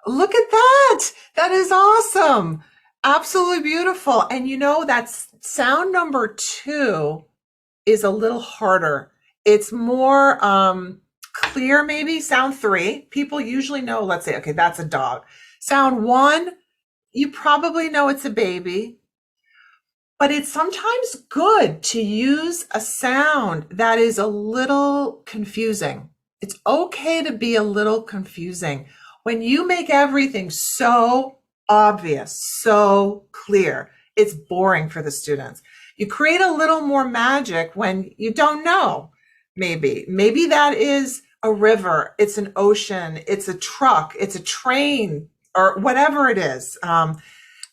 Look at that. That is awesome. Absolutely beautiful. And that's sound number 2 is a little harder. It's more clear, maybe. Sound 3, people usually know, let's say, okay, that's a dog. Sound 1, you probably know it's a baby. But it's sometimes good to use a sound that is a little confusing. It's okay to be a little confusing. When you make everything so obvious, so clear, it's boring for the students. You create a little more magic when you don't know, maybe. Maybe that is a river, it's an ocean, it's a truck, it's a train, or whatever it is.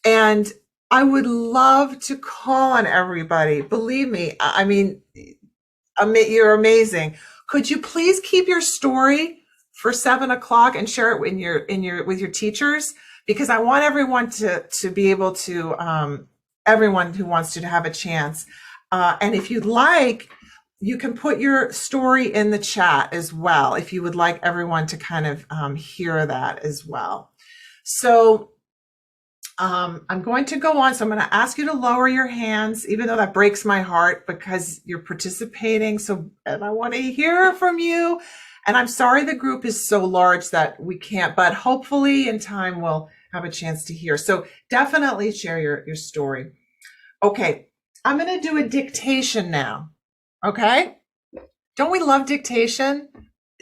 And I would love to call on everybody. Believe me, I mean, you're amazing. Could you please keep your story for 7 o'clock and share it with your teachers? Because I want everyone to be able to, everyone who wants to have a chance. And if you'd like, you can put your story in the chat as well, if you would like everyone to kind of hear that as well. So I'm going to go on. So I'm going to ask you to lower your hands, even though that breaks my heart because you're participating. And I want to hear from you. And I'm sorry the group is so large that we can't, but hopefully in time we'll have a chance to hear. So definitely share your story. Okay, I'm going to do a dictation now. Okay? Don't we love dictation?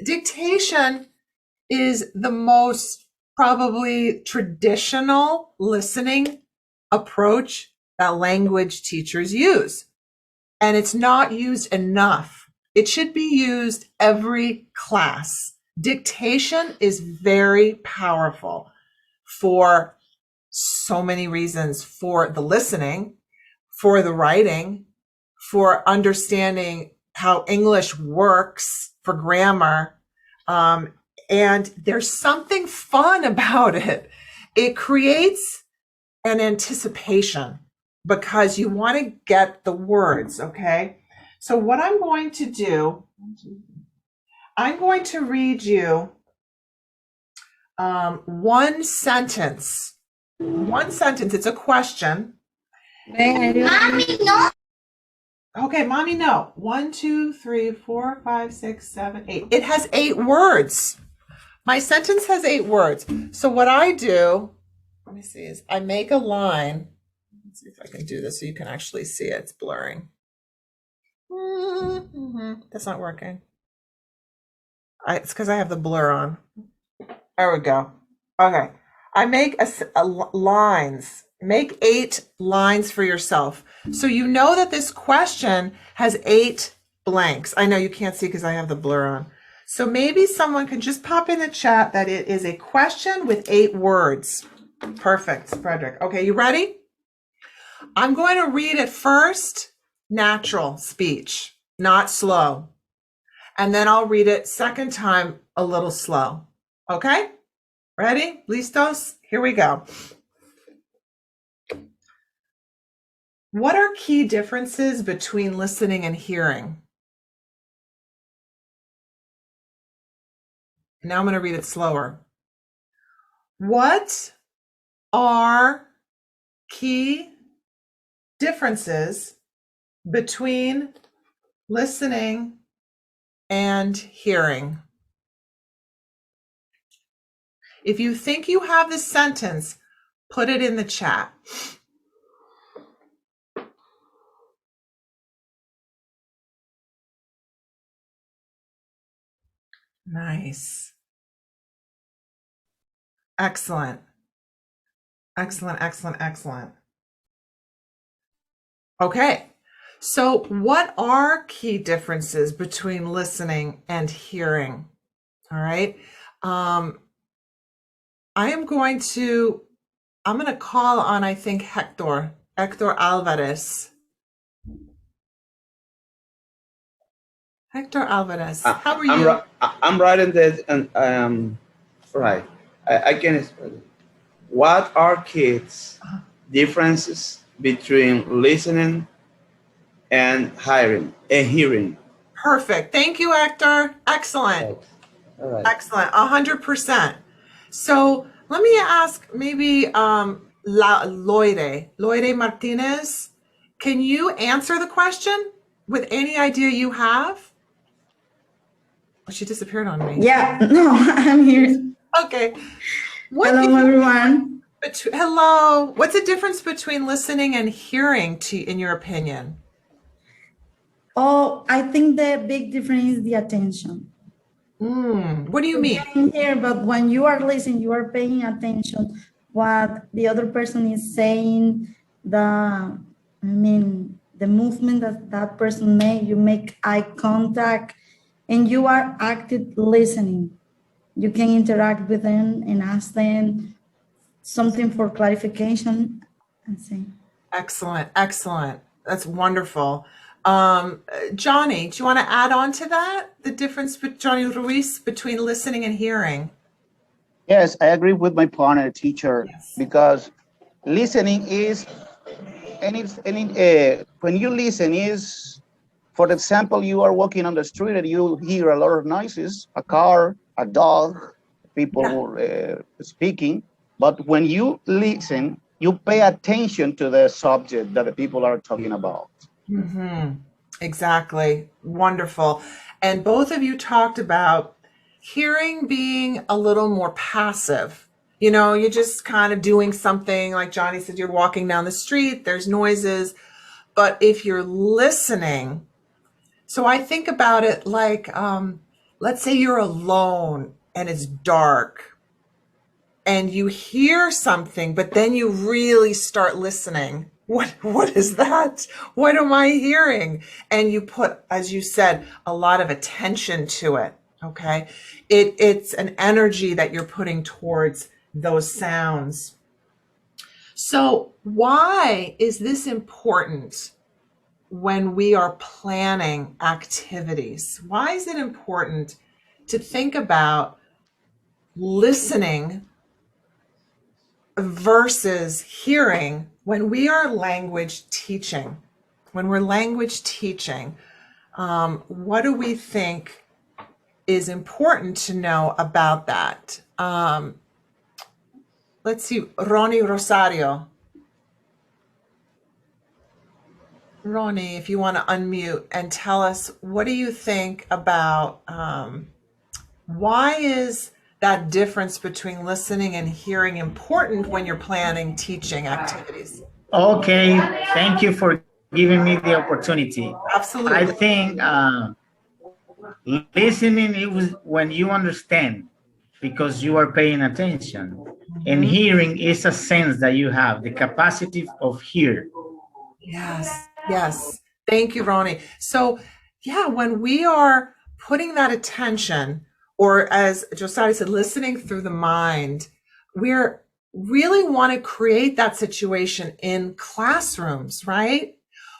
Dictation is the most probably traditional listening approach that language teachers use. And it's not used enough. It should be used every class. Dictation is very powerful for so many reasons, for the listening, for the writing, for understanding how English works, for grammar. And there's something fun about it. It creates an anticipation because you want to get the words, okay? So what I'm going to do, I'm going to read you one sentence One sentence. It's a question. Mommy, no. Okay, mommy, no. 1, 2, 3, 4, 5, 6, 7, 8. It has 8 words. My sentence has 8 words. So what I do, let me see, is I make a line. Let's see if I can do this so you can actually see it. It's blurring. That's not working. It's because I have the blur on. There we go. Okay. I make lines. Make 8 lines for yourself. So you know that this question has 8 blanks. I know you can't see because I have the blur on. So maybe someone can just pop in the chat that it is a question with 8 words. Perfect, Frederick. Okay, you ready? I'm going to read it first, natural speech, not slow. And then I'll read it second time a little slow. Okay? Ready? Listos? Here we go. What are key differences between listening and hearing? Now I'm going to read it slower. What are key differences between listening and hearing? If you think you have this sentence, put it in the chat. Nice. Excellent. Excellent, excellent, excellent. Okay. So what are key differences between listening and hearing? All right. I'm going to call on, I think, Hector Alvarez. Hector Alvarez, how are you? I'm writing this, and right. I can explain. What are kids' differences between listening and hearing? Perfect. Thank you, Hector. Excellent. All right. Excellent. 100%. So let me ask maybe Loide Martinez, can you answer the question with any idea you have? Oh, she disappeared on me. Yeah, no, I'm here. Okay. Hello, everyone. Hello. What's the difference between listening and hearing, in your opinion? Oh, I think the big difference is the attention. What do you mean? Here, but when you are listening, you are paying attention what the other person is saying, the movement that person made, you make eye contact, and you are active listening. You can interact with them and ask them something for clarification. Excellent, excellent. That's wonderful. Johnny, do you want to add on to that? The difference, Johnny Ruiz, between listening and hearing? Yes, I agree with my partner, teacher, because listening is, when you listen is, for example, you are walking on the street and you hear a lot of noises, a car, a dog, people speaking. But when you listen, you pay attention to the subject that the people are talking about. Exactly. Wonderful. And both of you talked about hearing being a little more passive. You know, you're just kind of doing something, like Johnny said, you're walking down the street, there's noises. But if you're listening, so I think about it like, let's say you're alone and it's dark and you hear something, but then you really start listening. What is that? What am I hearing? And you put, as you said, a lot of attention to it. Okay. It's an energy that you're putting towards those sounds. So why is this important when we are planning activities? Why is it important to think about listening versus hearing when we are language teaching? When we're language teaching, what do we think is important to know about that? let's see, Ronnie Rosario. Ronnie, if you want to unmute and tell us, what do you think about why is that difference between listening and hearing important when you're planning teaching activities? Okay, thank you for giving me the opportunity. Absolutely. I think listening is when you understand because you are paying attention. And hearing is a sense that you have, the capacity of hear. Yes, yes. Thank you, Ronnie. So, yeah, when we are putting that attention, or as Josiah said, listening through the mind, we're really want to create that situation in classrooms, right?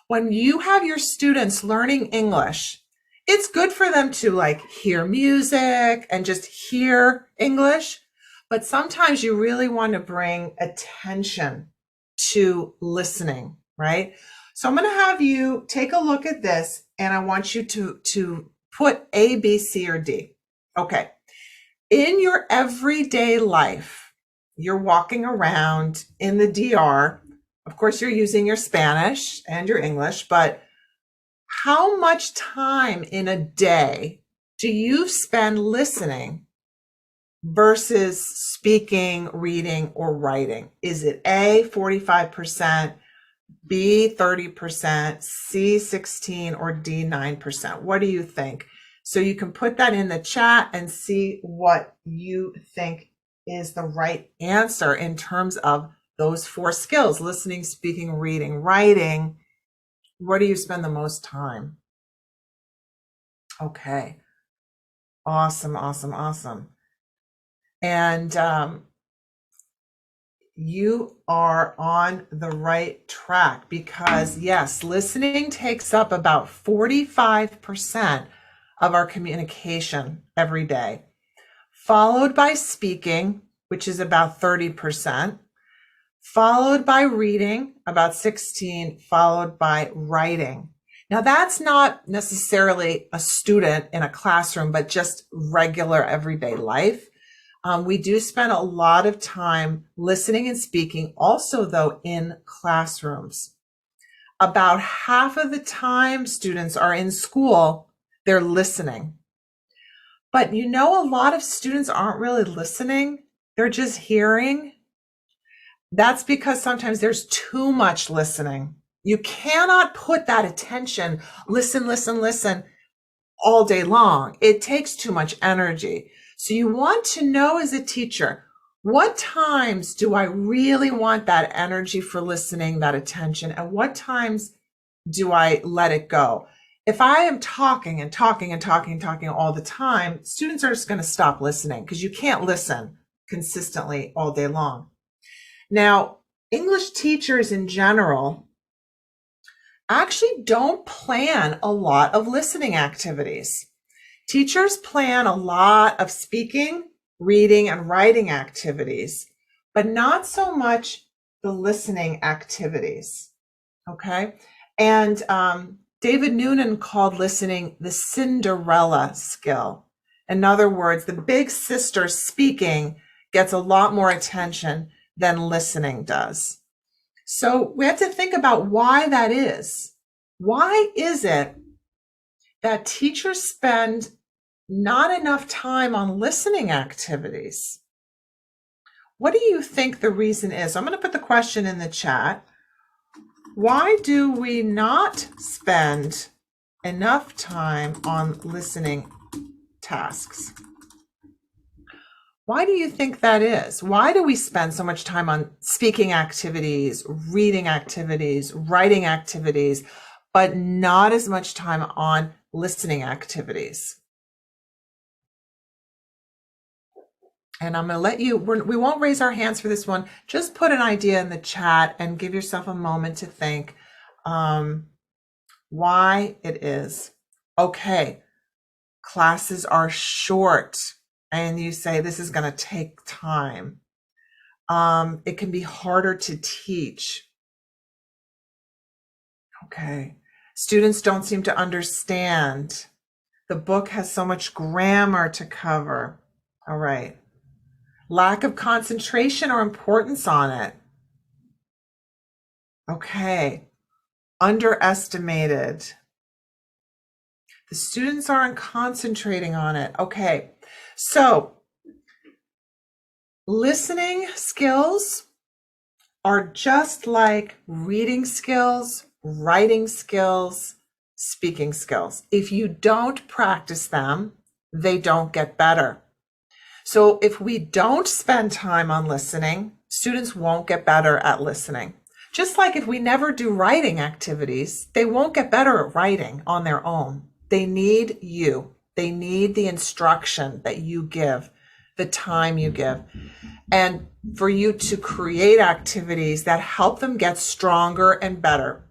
When you have your students learning English, it's good for them to like hear music and just hear English, but sometimes you really want to bring attention to listening, right? So I'm going to have you take a look at this, and I want you to put A, B, C, or D. Okay. In your everyday life, you're walking around in the DR. Of course, you're using your Spanish and your English, but how much time in a day do you spend listening versus speaking, reading, or writing? Is it A, 45%, B, 30%, C, 16, or D, 9%? What do you think? So you can put that in the chat and see what you think is the right answer in terms of those 4 skills: listening, speaking, reading, writing. Where do you spend the most time? Okay. Awesome, awesome, awesome. And you are on the right track because, yes, listening takes up about 45% of our communication every day, followed by speaking, which is about 30%, followed by reading, about 16%, followed by writing. Now, that's not necessarily a student in a classroom, but just regular everyday life. We do spend a lot of time listening and speaking, also, though, in classrooms. About half of the time students are in school, they're listening. But you know, a lot of students aren't really listening. They're just hearing. That's because sometimes there's too much listening. You cannot put that attention, listen, listen, listen, all day long. It takes too much energy. So you want to know as a teacher, what times do I really want that energy for listening, that attention, and what times do I let it go? If I am talking and talking and talking and talking all the time, students are just going to stop listening because you can't listen consistently all day long. Now, English teachers in general actually don't plan a lot of listening activities. Teachers plan a lot of speaking, reading, and writing activities, but not so much the listening activities. Okay. And David Noonan called listening the Cinderella skill. In other words, the big sister speaking gets a lot more attention than listening does. So we have to think about why that is. Why is it that teachers spend not enough time on listening activities? What do you think the reason is? I'm going to put the question in the chat. Why do we not spend enough time on listening tasks? Why do you think that is? Why do we spend so much time on speaking activities, reading activities, writing activities, but not as much time on listening activities? And I'm going to let you, we won't raise our hands for this one. Just put an idea in the chat and give yourself a moment to think why it is. Okay, classes are short and you say this is going to take time. It can be harder to teach. Okay, students don't seem to understand. The book has so much grammar to cover. All right. Lack of concentration or importance on it. Okay. Underestimated. The students aren't concentrating on it. Okay. So listening skills are just like reading skills, writing skills, speaking skills. If you don't practice them, they don't get better. So if we don't spend time on listening, students won't get better at listening. Just like if we never do writing activities, they won't get better at writing on their own. They need you. They need the instruction that you give, the time you give, and for you to create activities that help them get stronger and better.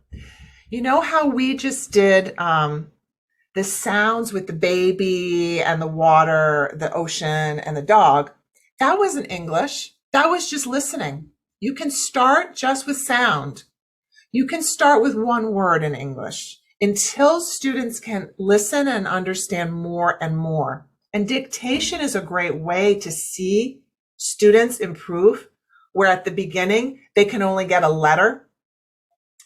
You know how we just did the sounds with the baby and the water, the ocean and the dog? That wasn't English. That was just listening. You can start just with sound. You can start with one word in English until students can listen and understand more and more. And dictation is a great way to see students improve, where at the beginning, they can only get a letter,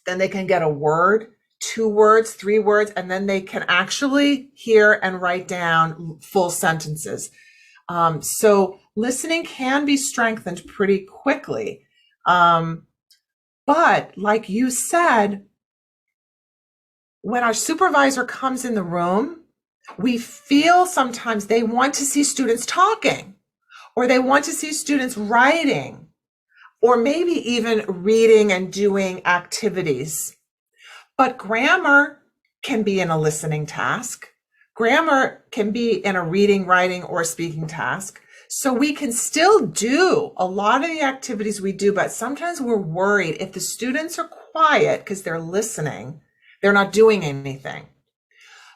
then they can get a word, 2 words, 3 words, and then they can actually hear and write down full sentences. So listening can be strengthened pretty quickly. But like you said, when our supervisor comes in the room, we feel sometimes they want to see students talking, or they want to see students writing, or maybe even reading and doing activities. But grammar can be in a listening task. Grammar can be in a reading, writing, or speaking task. So we can still do a lot of the activities we do, but sometimes we're worried if the students are quiet because they're listening, they're not doing anything.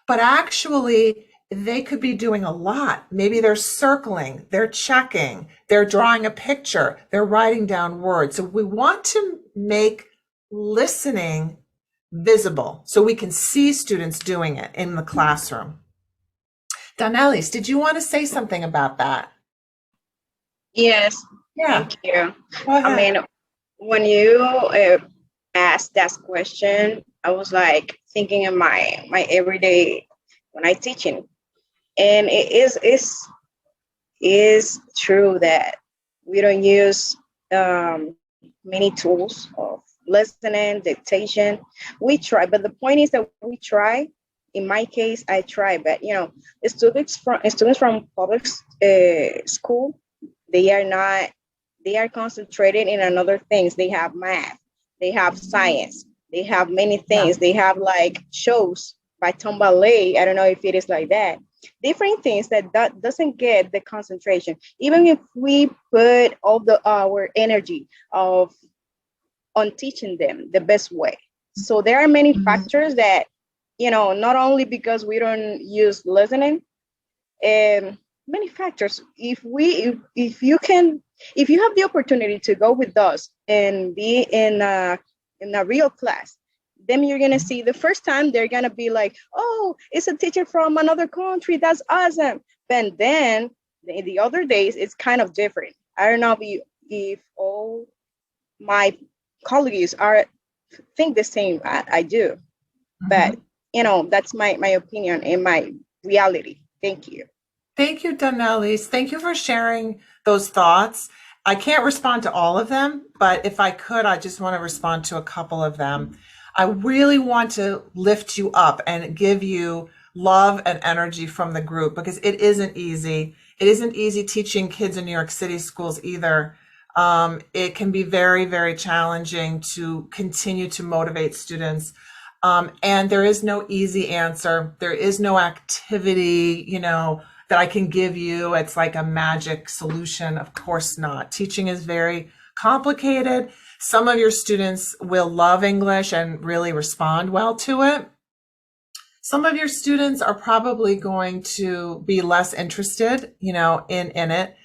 But actually, they could be doing a lot. Maybe they're circling, they're checking, they're drawing a picture, they're writing down words. So we want to make listening visible so we can see students doing it in the classroom. Danelis, did you want to say something about that? Yes, Yeah. thank you. Go ahead. I mean, when you asked that question, I was like thinking in my everyday when I teaching, and it is true that we don't use many tools of listening, dictation. We try, but the point is that we try. In my case, I try, but students from public school, they are concentrated in another things. They have math, they have science, they have many things. They have like shows by Tom Ballet. I don't know if it is like that. Different things that doesn't get the concentration. Even if we put all our energy on teaching them the best way. So there are many factors that, not only because we don't use listening, many factors. If you have the opportunity to go with us and be in a real class, then you're gonna see the first time they're gonna be like, oh, it's a teacher from another country, that's awesome. But then the other days it's kind of different. I don't know if all my colleagues think the same I do, but that's my opinion and my reality. Thank you. Thank you, Danelis. Thank you for sharing those thoughts. I can't respond to all of them, but if I could, I just want to respond to a couple of them. I really want to lift you up and give you love and energy from the group, because it isn't easy. It isn't easy teaching kids in New York City schools either. It can be very, very challenging to continue to motivate students. And there is no easy answer. There is no activity, that I can give you. It's like a magic solution. Of course not. Teaching is very complicated. Some of your students will love English and really respond well to it. Some of your students are probably going to be less interested, in it.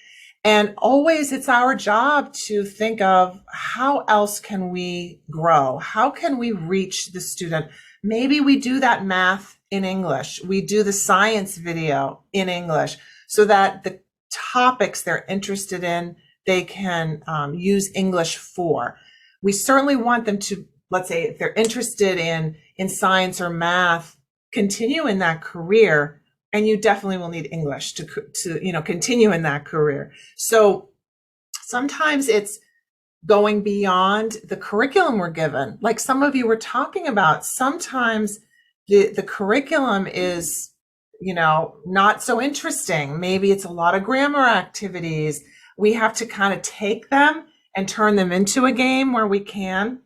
And always it's our job to think of how else can we grow? How can we reach the student? Maybe we do that math in English. We do the science video in English so that topics they're interested in, they can use English for. We certainly want them to, let's say, if they're interested in science or math, continue in that career, and you definitely will need English to continue in that career. So sometimes it's going beyond the curriculum we're given. Like some of you were talking about, sometimes the curriculum is, not so interesting. Maybe it's a lot of grammar activities. We have to kind of take them and turn them into a game where we can.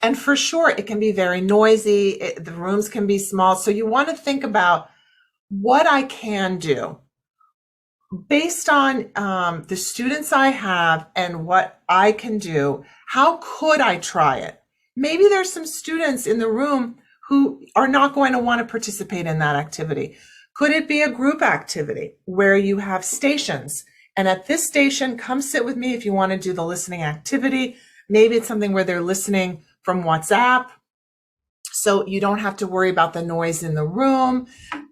And for sure, it can be very noisy. The rooms can be small. So you want to think about what I can do based on the students I have and what I can do. How could I try it? Maybe there's some students in the room who are not going to want to participate in that activity. Could it be a group activity where you have stations? And at this station, come sit with me if you want to do the listening activity. Maybe it's something where they're listening from WhatsApp, so you don't have to worry about the noise in the room.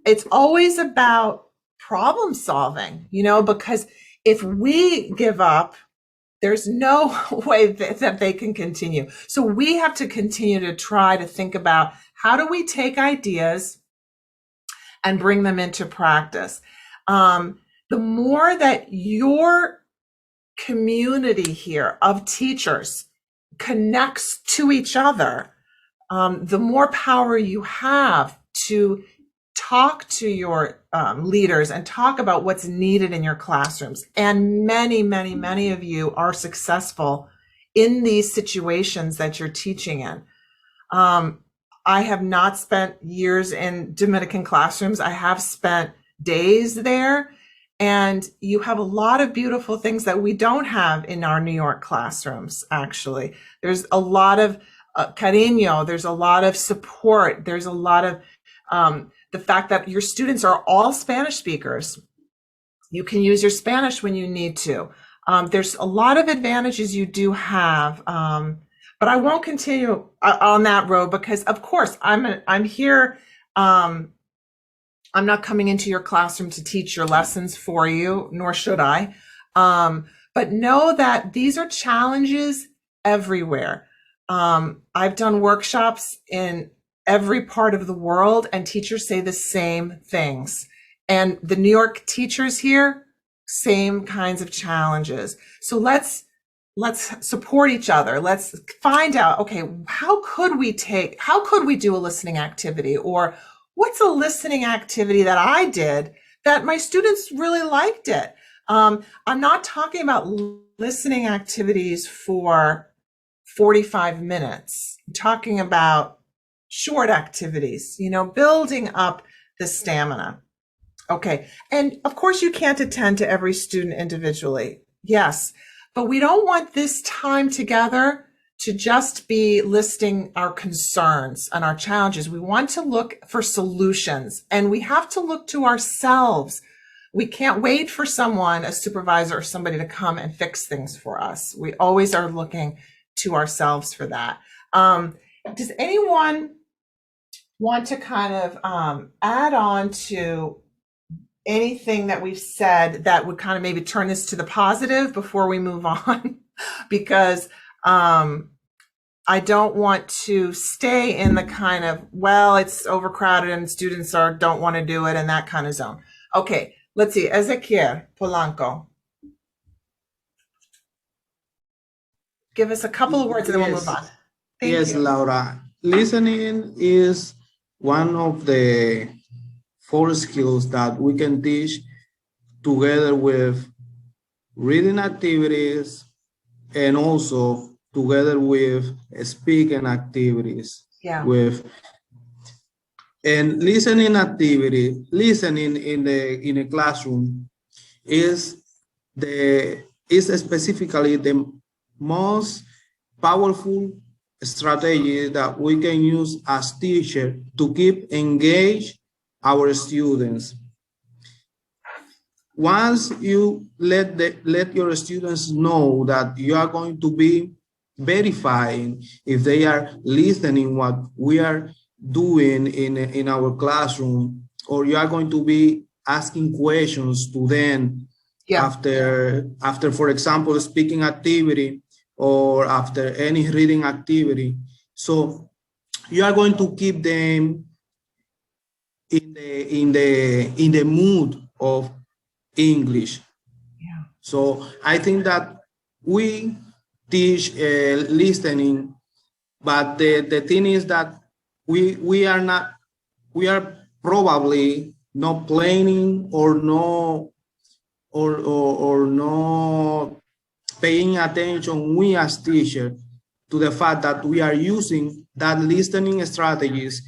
It's always about problem solving, because if we give up, there's no way that they can continue. So we have to continue to try to think about, how do we take ideas and bring them into practice? The more that your community here of teachers connects to each other, the more power you have to talk to your leaders and talk about what's needed in your classrooms. And many, many, many of you are successful in these situations that you're teaching in. I have not spent years in Dominican classrooms. I have spent days there, and you have a lot of beautiful things that we don't have in our New York classrooms, actually. There's a lot of cariño, there's a lot of support, there's a lot of the fact that your students are all Spanish speakers. You can use your Spanish when you need to. There's a lot of advantages you do have, but I won't continue on that road because, of course, I'm here. I'm not coming into your classroom to teach your lessons for you, nor should I. But know that these are challenges everywhere. I've done workshops in every part of the world, and teachers say the same things. And the New York teachers here, same kinds of challenges. So let's support each other. Let's find out, okay, how could we do a listening activity? Or what's a listening activity that I did that my students really liked it? I'm not talking about listening activities for 45 minutes. I'm talking about short activities, building up the stamina. Okay. And of course you can't attend to every student individually. Yes. But we don't want this time together to just be listing our concerns and our challenges. We want to look for solutions, and we have to look to ourselves. We can't wait for someone, a supervisor or somebody, to come and fix things for us. We always are looking to ourselves for that. Does anyone want to kind of add on to anything that we've said that would kind of maybe turn this to the positive before we move on? Because I don't want to stay in the kind of, well, it's overcrowded and students don't want to do it and that kind of zone. Okay, let's see. Ezequiel Polanco. Give us a couple of words and then we'll move on. Thank you. Laura. Listening is one of the 4 skills that we can teach together with reading activities and also together with speaking activities. Yeah. And listening activity, listening in a classroom is specifically the most powerful strategy that we can use as teacher to keep engaged our students. Once you let your students know that you are going to be verifying if they are listening what we are doing in our classroom, or you are going to be asking questions to them after, for example, speaking activity or after any reading activity. So you are going to keep them in the mood of English. So I think that we teach listening, but the thing is that we are probably not planning or no paying attention, we as teachers, to the fact that we are using that listening strategies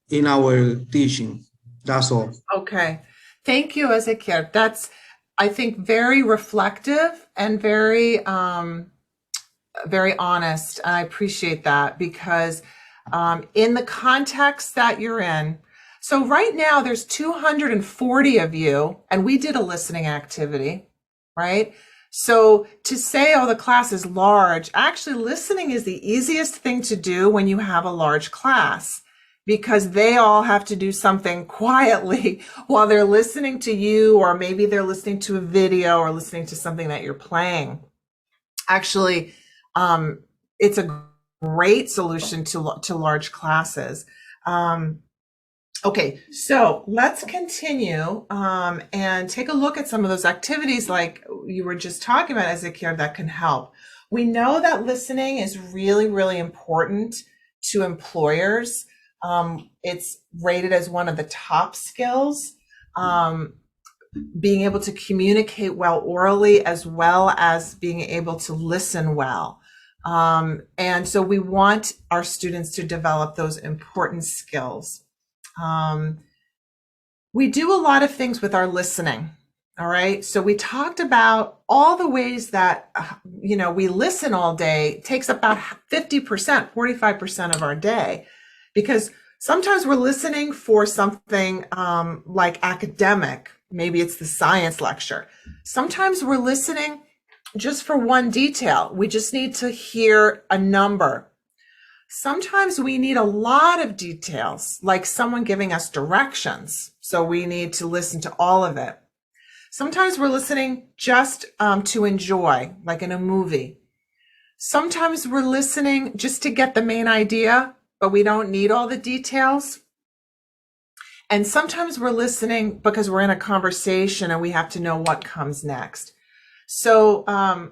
in our teaching. That's all. Okay. Thank you, Ezequiel. That's, I think, very reflective and very, very honest. And I appreciate that because in the context that you're in, so right now there's 240 of you, and we did a listening activity, right? So to say, oh, the class is large, actually listening is the easiest thing to do when you have a large class, because they all have to do something quietly while they're listening to you, or maybe they're listening to a video or listening to something that you're playing. Actually, it's a great solution to large classes. Okay, so let's continue and take a look at some of those activities like you were just talking about, Ezequiel, that can help. We know that listening is really, really important to employers. It's rated as one of the top skills. Being able to communicate well orally as well as being able to listen well. And so we want our students to develop those important skills. We do a lot of things with our listening. All right. So we talked about all the ways that, we listen all day. It takes about 50%, 45% of our day, because sometimes we're listening for something like academic. Maybe it's the science lecture. Sometimes we're listening just for one detail. We just need to hear a number. Sometimes we need a lot of details, like someone giving us directions. So we need to listen to all of it. Sometimes we're listening just to enjoy, like in a movie. Sometimes we're listening just to get the main idea, but we don't need all the details. And sometimes we're listening because we're in a conversation and we have to know what comes next. So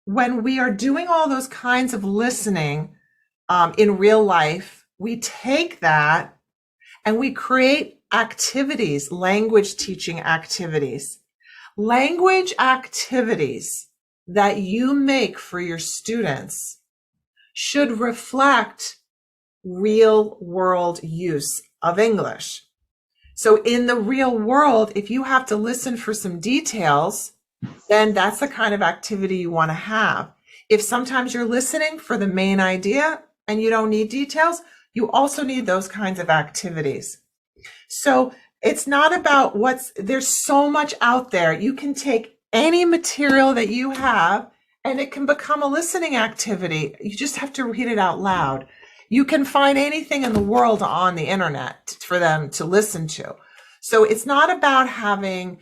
when we are doing all those kinds of listening in real life, we take that and we create activities, language teaching activities. Language activities that you make for your students should reflect real world use of English. So in the real world, if you have to listen for some details, then that's the kind of activity you want to have. If sometimes you're listening for the main idea and you don't need details, you also need those kinds of activities. So it's not about there's so much out there. You can take any material that you have and it can become a listening activity. You just have to read it out loud. You can find anything in the world on the internet for them to listen to. So it's not about having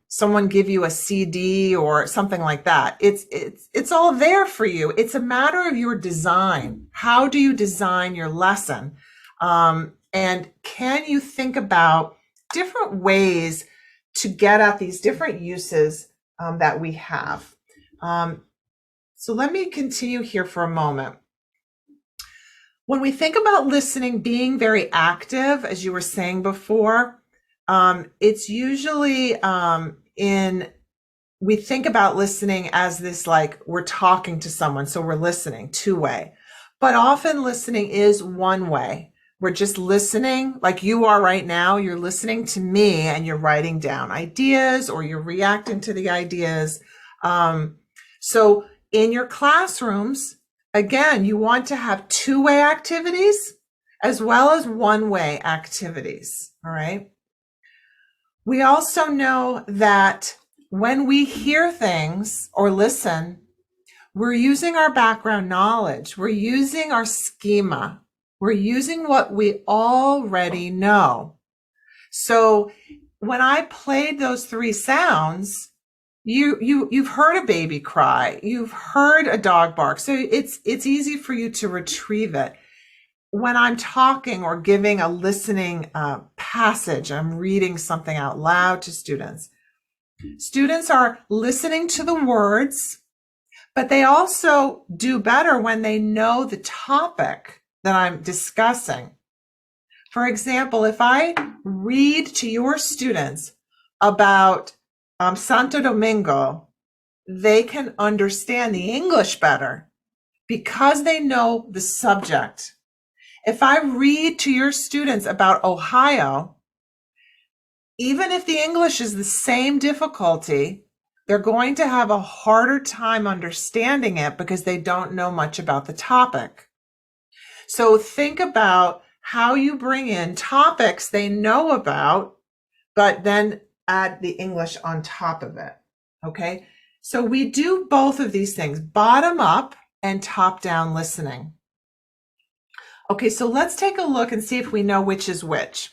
someone give you a CD or something like that. It's all there for you. It's a matter of your design. How do you design your lesson? And can you think about different ways to get at these different uses that we have? So let me continue here for a moment. When we think about listening being very active, as you were saying before, it's usually we think about listening as this, like we're talking to someone, so we're listening two-way. But often listening is one way. We're just listening, like you are right now, you're listening to me and you're writing down ideas or you're reacting to the ideas. So in your classrooms, again, you want to have two-way activities as well as one-way activities, all right? We also know that when we hear things or listen, we're using our background knowledge, we're using our schema, we're using what we already know. So when I played those three sounds, you've heard a baby cry, you've heard a dog bark, so it's easy for you to retrieve it. When I'm talking or giving a listening passage, I'm reading something out loud to students. Students are listening to the words, but they also do better when they know the topic that I'm discussing. For example, if I read to your students about Santo Domingo, they can understand the English better because they know the subject. If I read to your students about Ohio, even if the English is the same difficulty, they're going to have a harder time understanding it because they don't know much about the topic. So think about how you bring in topics they know about, but then add the English on top of it. Okay, so we do both of these things, bottom up and top down listening. Okay, so let's take a look and see if we know which is which.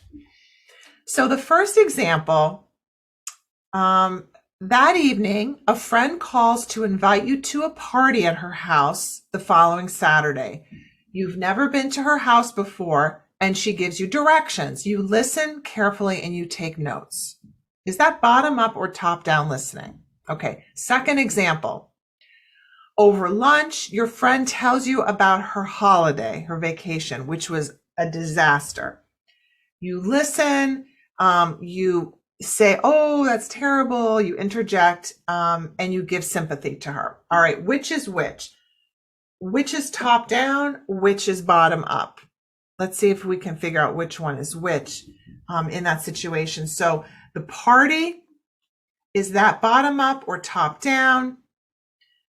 So the first example, that evening, a friend calls to invite you to a party at her house the following Saturday. You've never been to her house before, and she gives you directions. You listen carefully and you take notes. Is that bottom up or top down listening? Okay, second example. Over lunch, your friend tells you about her holiday, her vacation, which was a disaster. You listen, you say, oh, that's terrible. You interject, and you give sympathy to her. All right, which is which? Which is top down? Which is bottom up? Let's see if we can figure out which one is which in that situation. So the party, is that bottom up or top down?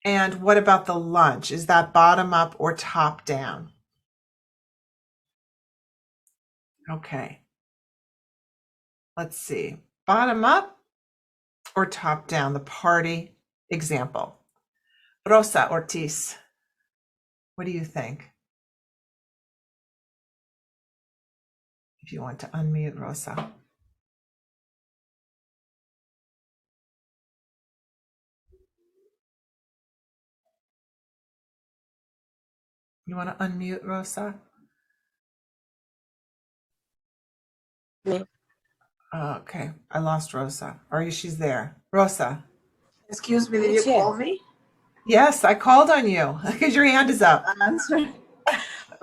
And what about the lunch? Is that bottom up or top down? Okay. Let's see. Bottom up or top down? The party example. Rosa Ortiz, what do you think? If you want to unmute Rosa. You want to unmute Rosa? Me. Okay, I lost Rosa. She's there. Rosa. Excuse me, did you call me? Yes, I called on you because your hand is up. Answer.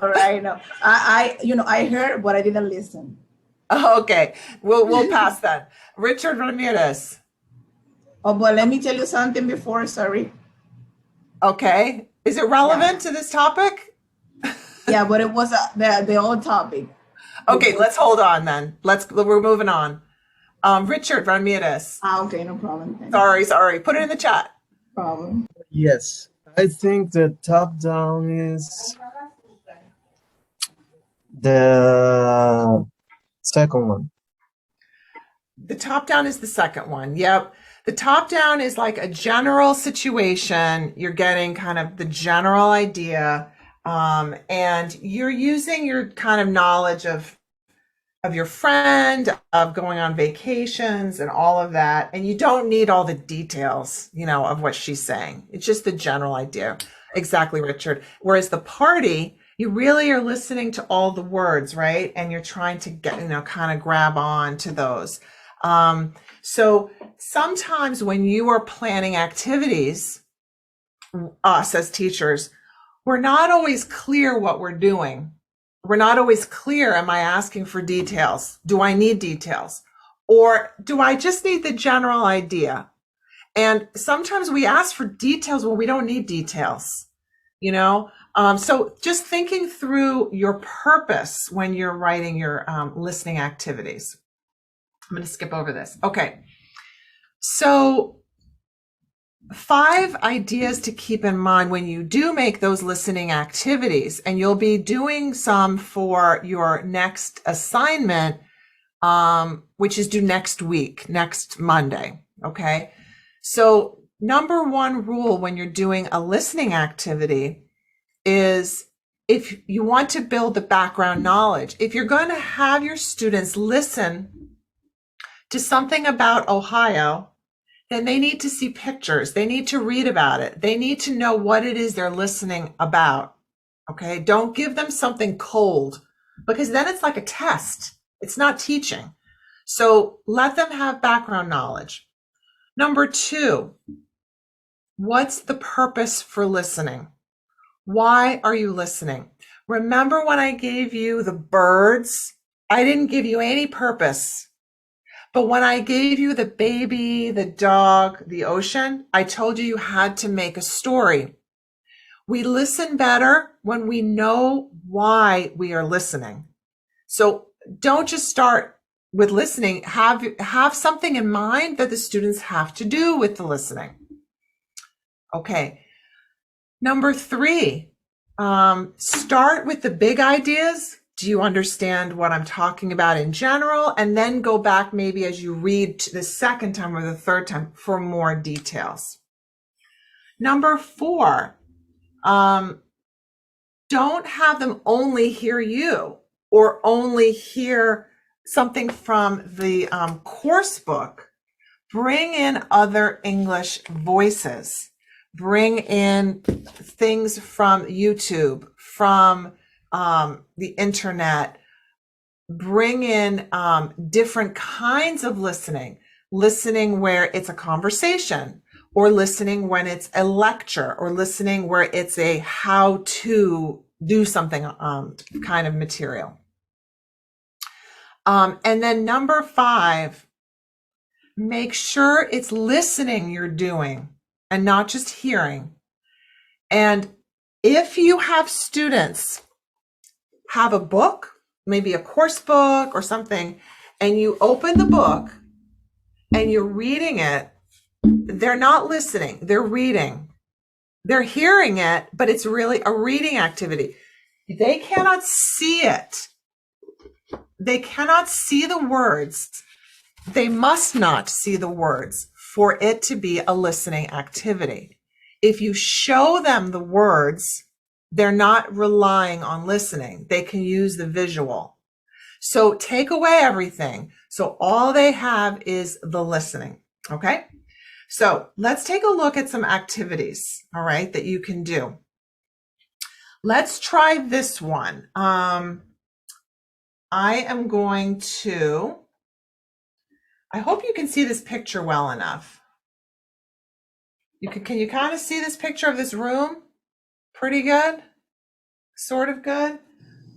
All right, no. I heard, but I didn't listen. Oh, okay, we'll pass that. Richard Ramirez. Oh, but let me tell you something before, sorry. Okay, is it relevant to this topic? Yeah, but it was the old topic. Okay, let's hold on then. We're moving on. Richard Ramirez. Okay, no problem. Sorry. Put it in the chat. Problem. Yes, I think the top down is the second one. The top down is the second one. Yep. The top down is like a general situation. You're getting kind of the general idea. And you're using your kind of knowledge of your friend, of going on vacations and all of that. And you don't need all the details, of what she's saying. It's just the general idea. Exactly, Richard. Whereas the party, you really are listening to all the words, right? And you're trying to get, kind of grab on to those. So sometimes when you are planning activities, us as teachers, we're not always clear what we're doing. We're not always clear. Am I asking for details? Do I need details? Or do I just need the general idea? And sometimes we ask for details when we don't need details, So just thinking through your purpose when you're writing your listening activities. I'm going to skip over this. Okay. So 5 ideas to keep in mind when you do make those listening activities, and you'll be doing some for your next assignment, which is due next week, next Monday. Okay. So number 1 rule when you're doing a listening activity is, if you want to build the background knowledge, if you're going to have your students listen to something about Ohio, then they need to see pictures. They need to read about it. They need to know what it is they're listening about. Okay. Don't give them something cold, because then it's like a test. It's not teaching. So let them have background knowledge. Number 2, what's the purpose for listening? Why are you listening? Remember when I gave you the birds? I didn't give you any purpose. But when I gave you the baby, the dog, the ocean, I told you you had to make a story. We listen better when we know why we are listening. So don't just start with listening. Have something in mind that the students have to do with the listening. Okay. Number 3, start with the big ideas. Do you understand what I'm talking about in general? And then go back maybe as you read the second time or the third time for more details. Number 4, don't have them only hear you or only hear something from the course book. Bring in other English voices. Bring in things from YouTube, from the internet. Bring in different kinds of listening. Listening where it's a conversation, or listening when it's a lecture, or listening where it's a how to do something kind of material. And then number 5, make sure it's listening you're doing and not just hearing. And if you have students have a book, maybe a course book or something, and you open the book and you're reading it, they're not listening, they're reading. They're hearing it, but it's really a reading activity. They cannot see it. They cannot see the words. They must not see the words for it to be a listening activity. If you show them the words, they're not relying on listening. They can use the visual. So take away everything. So all they have is the listening. Okay. So let's take a look at some activities. All right. That you can do. Let's try this one. I am going to, I hope you can see this picture well enough. Can you kind of see this picture of this room? Pretty good? Sort of good?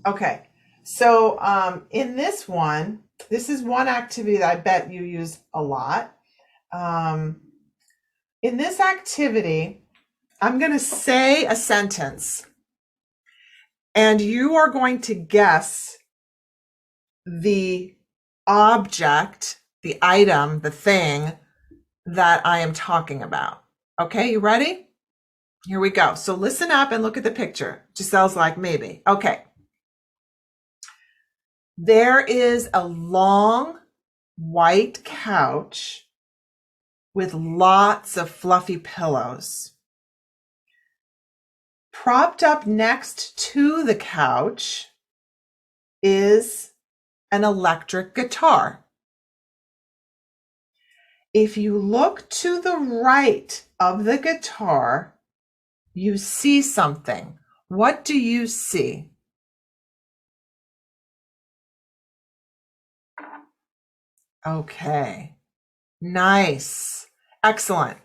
Okay. So in this one, this is one activity that I bet you use a lot. In this activity, I'm going to say a sentence, and you are going to guess the object, the item, the thing that I am talking about. Okay, you ready? Here we go. So listen up and look at the picture. Giselle's like, maybe. Okay. There is a long white couch with lots of fluffy pillows. Propped up next to the couch is an electric guitar. If you look to the right of the guitar, you see something. What do you see? Okay, nice, excellent.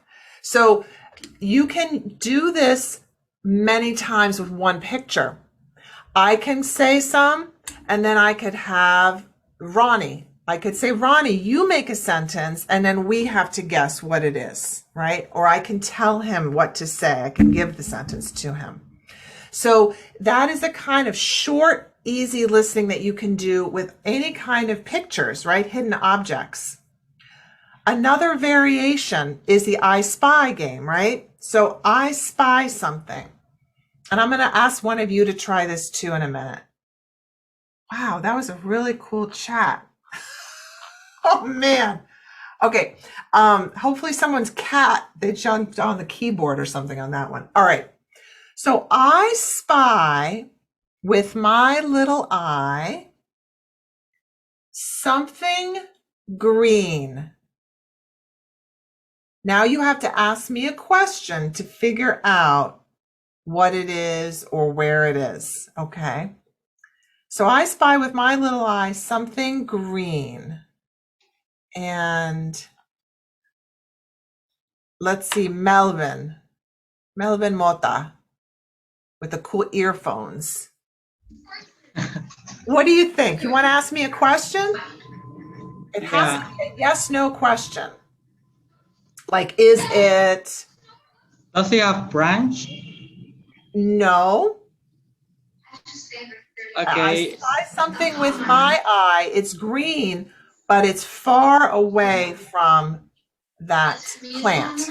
So you can do this many times with one picture. I can say some, and then I could have Ronnie. I could say, Ronnie, you make a sentence, and then we have to guess what it is, right? Or I can tell him what to say. I can give the sentence to him. So that is a kind of short, easy listening that you can do with any kind of pictures, right? Hidden objects. Another variation is the I Spy game, right? So I spy something. And I'm going to ask one of you to try this too in a minute. Wow, that was a really cool chat. Oh man. Okay. Hopefully someone's cat, they jumped on the keyboard or something on that one. All right. So I spy with my little eye something green. Now you have to ask me a question to figure out what it is or where it is, okay? So I spy with my little eye something green. And let's see, Melvin Mota with the cool earphones. What do you think? You want to ask me a question? It has to be a yes, no question. Like, is it? Does it have branch? No. Okay. I spy something with my eye. It's green, but it's far away from that plant.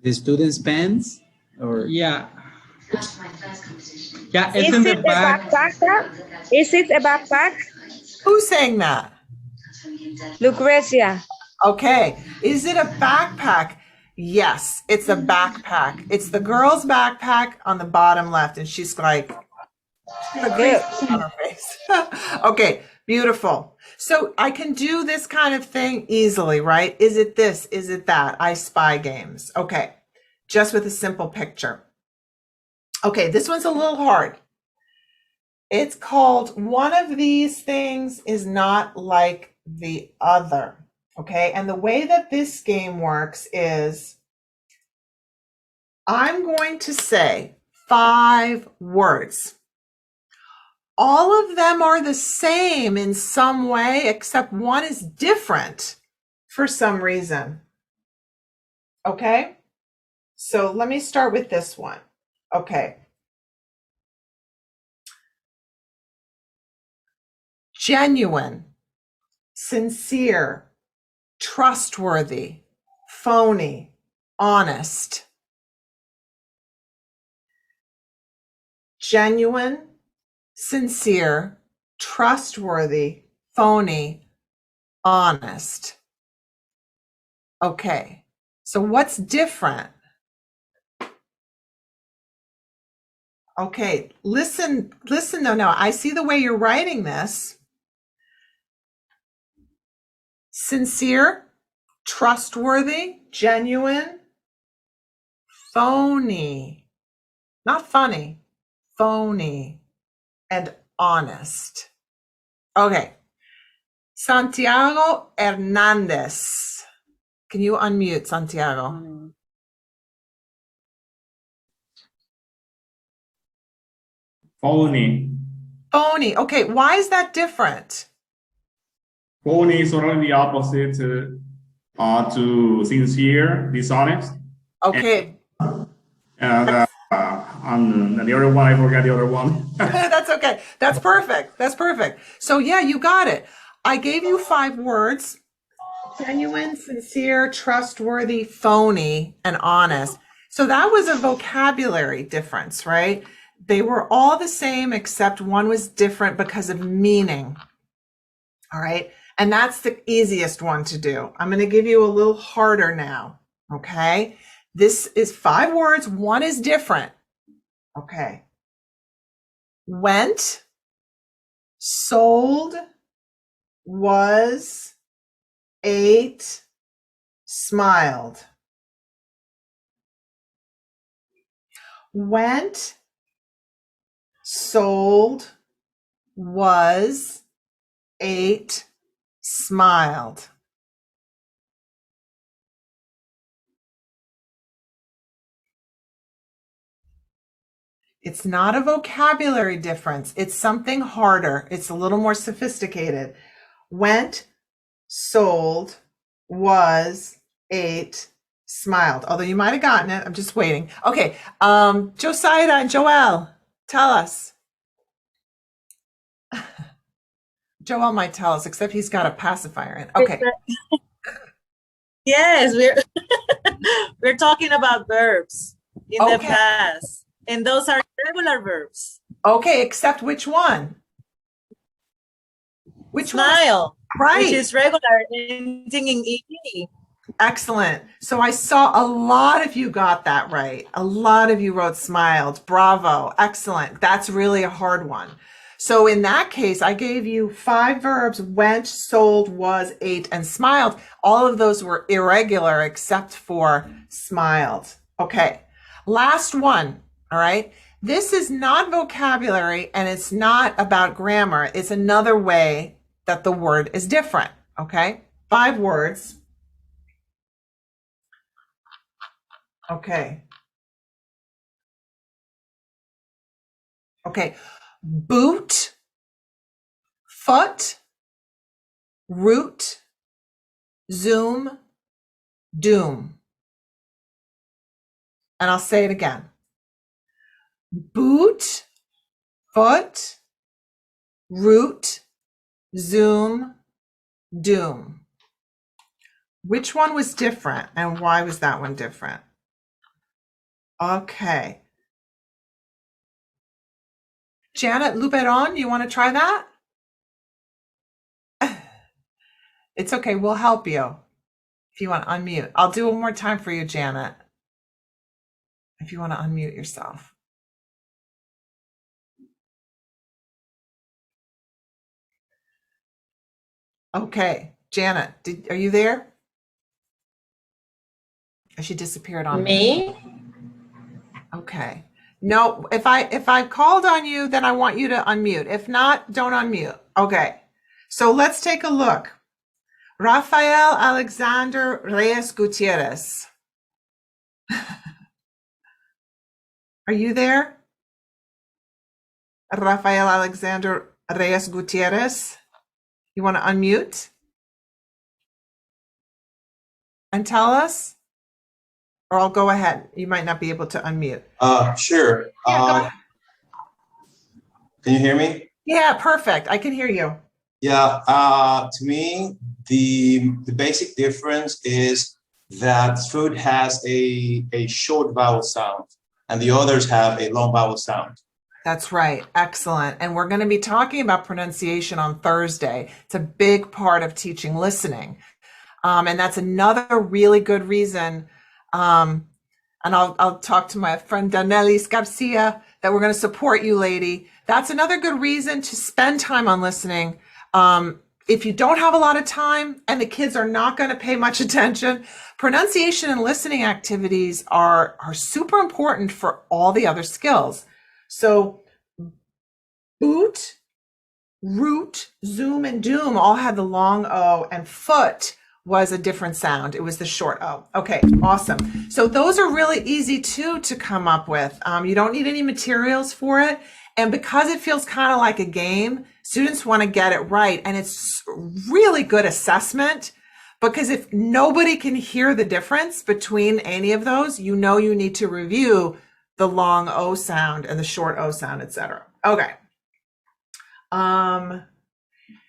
The student's pens? Or yeah. Yeah, it's Is in it the a back. backpack? Is it a backpack? Who's saying that? Lucrecia. Okay. Is it a backpack? Yes, it's a backpack. It's the girl's backpack on the bottom left, and she's like, a great on her face. Okay, beautiful. So I can do this kind of thing easily, right? Is it this? Is it that? I spy games. Okay, just with a simple picture. Okay, this one's a little hard. It's called One of These Things Is Not Like the Other. Okay, and the way that this game works is I'm going to say 5 words. All of them are the same in some way, except one is different for some reason. Okay, so let me start with this one. Okay. Genuine, sincere, trustworthy, phony, honest. Genuine, sincere, trustworthy, phony, honest. Okay, so what's different? Okay, listen though. Now I see the way you're writing this. Sincere, trustworthy, genuine, phony, not funny, phony, and honest. Okay, Santiago Hernandez. Can you unmute, Santiago? Phony. Phony. Okay, why is that different? Phony is sort of the opposite to sincere, dishonest. Okay. And the other one, I forgot the other one. That's okay. That's perfect. That's perfect. So yeah, you got it. I gave you 5 words: genuine, sincere, trustworthy, phony, and honest. So that was a vocabulary difference, right? They were all the same, except one was different because of meaning. All right. And that's the easiest one to do. I'm going to give you a little harder now. Okay. This is 5 words. One is different. Okay. Went, sold, was, ate, smiled. Went, sold, was, ate, smiled. It's not a vocabulary difference. It's something harder. It's a little more sophisticated. Went, sold, was, ate, smiled. Although you might have gotten it. I'm just waiting. Okay. Josiah and Joel, tell us. Joel might tell us, except he's got a pacifier in. Okay. Yes, we're talking about verbs in the past, and those are regular verbs. Okay, except which one? Which Smile, one? Right. Which is regular, ending in ed. Excellent. So I saw a lot of you got that right. A lot of you wrote smiled. Bravo. Excellent. That's really a hard one. So in that case, I gave you 5 verbs: went, sold, was, ate, and smiled. All of those were irregular except for smiled. Okay, last one. All right. This is not vocabulary and it's not about grammar. It's another way that the word is different. Okay, 5 words. Okay. Okay. Boot, foot, root, zoom, doom. And I'll say it again. Boot, foot, root, zoom, doom. Which one was different and why was that one different? Okay. Janet Luberon, you want to try that? It's okay, we'll help you if you want to unmute. I'll do it one more time for you, Janet, if you want to unmute yourself. Okay, Janet, are you there? Or she disappeared on me. Okay. No, if I called on you, then I want you to unmute. If not, don't unmute. Okay. So let's take a look. Rafael Alexander Reyes Gutierrez. Are you there? Rafael Alexander Reyes Gutierrez. You want to unmute and tell us? Or I'll go ahead. You might not be able to unmute. Sure. Yeah, Can you hear me? yeah, perfect. I can hear you. Yeah. To me, the basic difference is that food has a short vowel sound, and the others have a long vowel sound. That's right. Excellent. And we're going to be talking about pronunciation on Thursday. It's a big part of teaching listening. And that's another really good reason. And I'll talk to my friend Danelis Garcia that we're going to support you, lady. That's another good reason to spend time on listening. If you don't have a lot of time and the kids are not going to pay much attention, pronunciation and listening activities are super important for all the other skills. So boot, root, zoom, and doom all had the long O, and foot was a different sound. It was the short O. Okay, awesome. So those are really easy too to come up with. You don't need any materials for it. And because it feels kind of like a game, students want to get it right. And it's really good assessment, because if nobody can hear the difference between any of those, you know you need to review the long O sound and the short O sound, etc. Okay.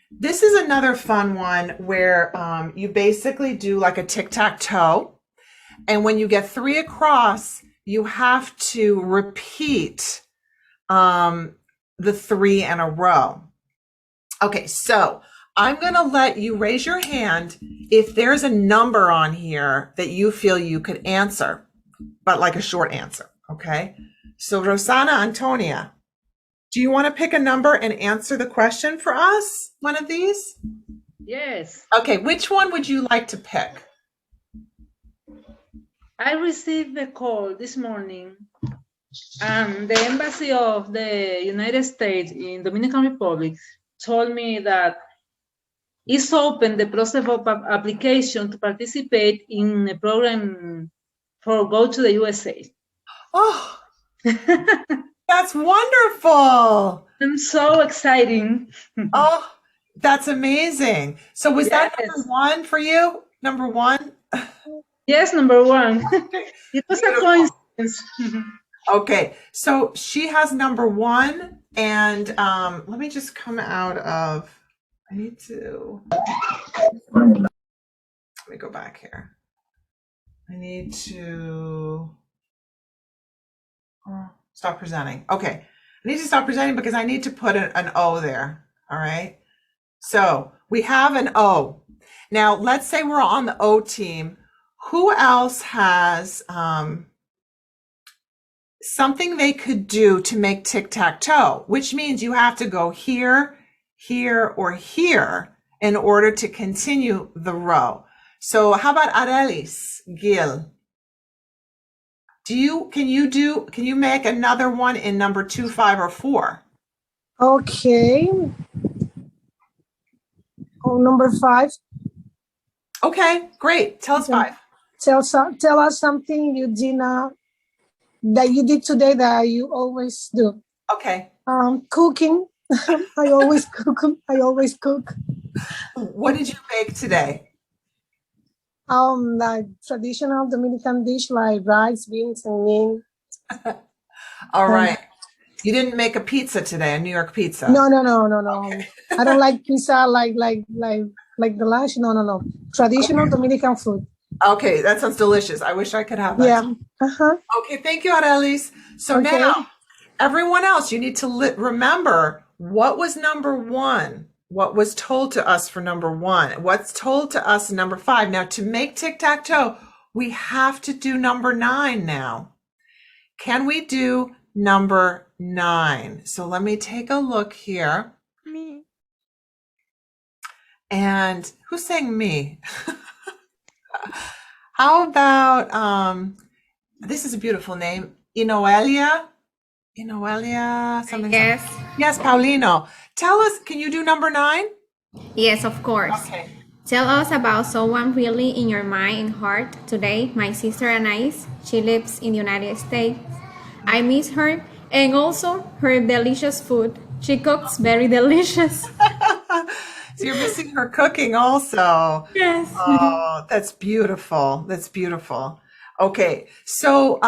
This is another fun one where you basically do like a tic tac toe. And when you get 3 across, you have to repeat the 3 in a row. Okay, so I'm going to let you raise your hand if there's a number on here that you feel you could answer, but like a short answer. Okay, so Rosana Antonia, do you want to pick a number and answer the question for us? One of these? Yes. Okay, which one would you like to pick? I received a call this morning, and the Embassy of the United States in Dominican Republic told me that it's open the process of application to participate in a program for Go to the USA. Oh, that's wonderful. I'm so exciting. Oh, that's amazing. So was that Yes. number 1 for you? Number 1? Yes, number 1. It was a coincidence. Okay, so she has number 1, and let me just come out of, I need to, let me go back here. I need to stop presenting. Okay, I need to stop presenting because I need to put an O there, all right? So we have an O. Now, let's say we're on the O team. Who else has something they could do to make tic-tac-toe, which means you have to go here, here, or here in order to continue the row. So how about Arelis, Gil? Can you make another one in number 2, 5, or 4? Okay. Oh, number 5. Okay, great. Tell us 5. Tell us something you did not, that you did today that you always do. Okay. Cooking. I always cook. I always cook. What did you make today? Like traditional Dominican dish like rice, beans, and meat. All right. You didn't make a pizza today, a New York pizza. No. Okay. I don't like pizza like the lunch. No. Traditional Dominican food. Okay, that sounds delicious. I wish I could have that. Yeah. Okay, thank you, Arelis. So now, everyone else, you need to remember what was number 1. What was told to us for number 1? What's told to us in number 5? Now, to make tic-tac-toe, we have to do number 9 now. Can we do number 9? So let me take a look here. Me. And who's saying me? How about, this is a beautiful name, Inoelia, something. Yes. Yes, Paulino. Tell us, can you do number 9? Yes, of course. Okay. Tell us about someone really in your mind and heart today. My sister Anais, she lives in the United States. I miss her and also her delicious food. She cooks very delicious. So you're missing her cooking also. Yes. Oh, that's beautiful. That's beautiful. Okay, so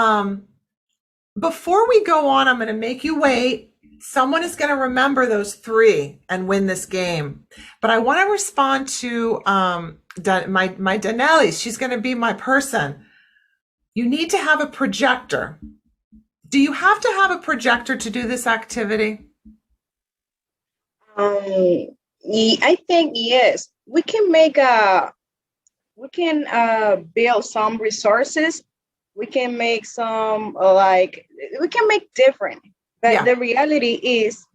before we go on, I'm going to make you wait. Someone is going to remember those 3 and win this game. But I want to respond to my Danelis. She's going to be my person. You need to have a projector. Do you have to have a projector to do this activity? I think yes. We can build some resources. We can make some we can make different. But the reality is,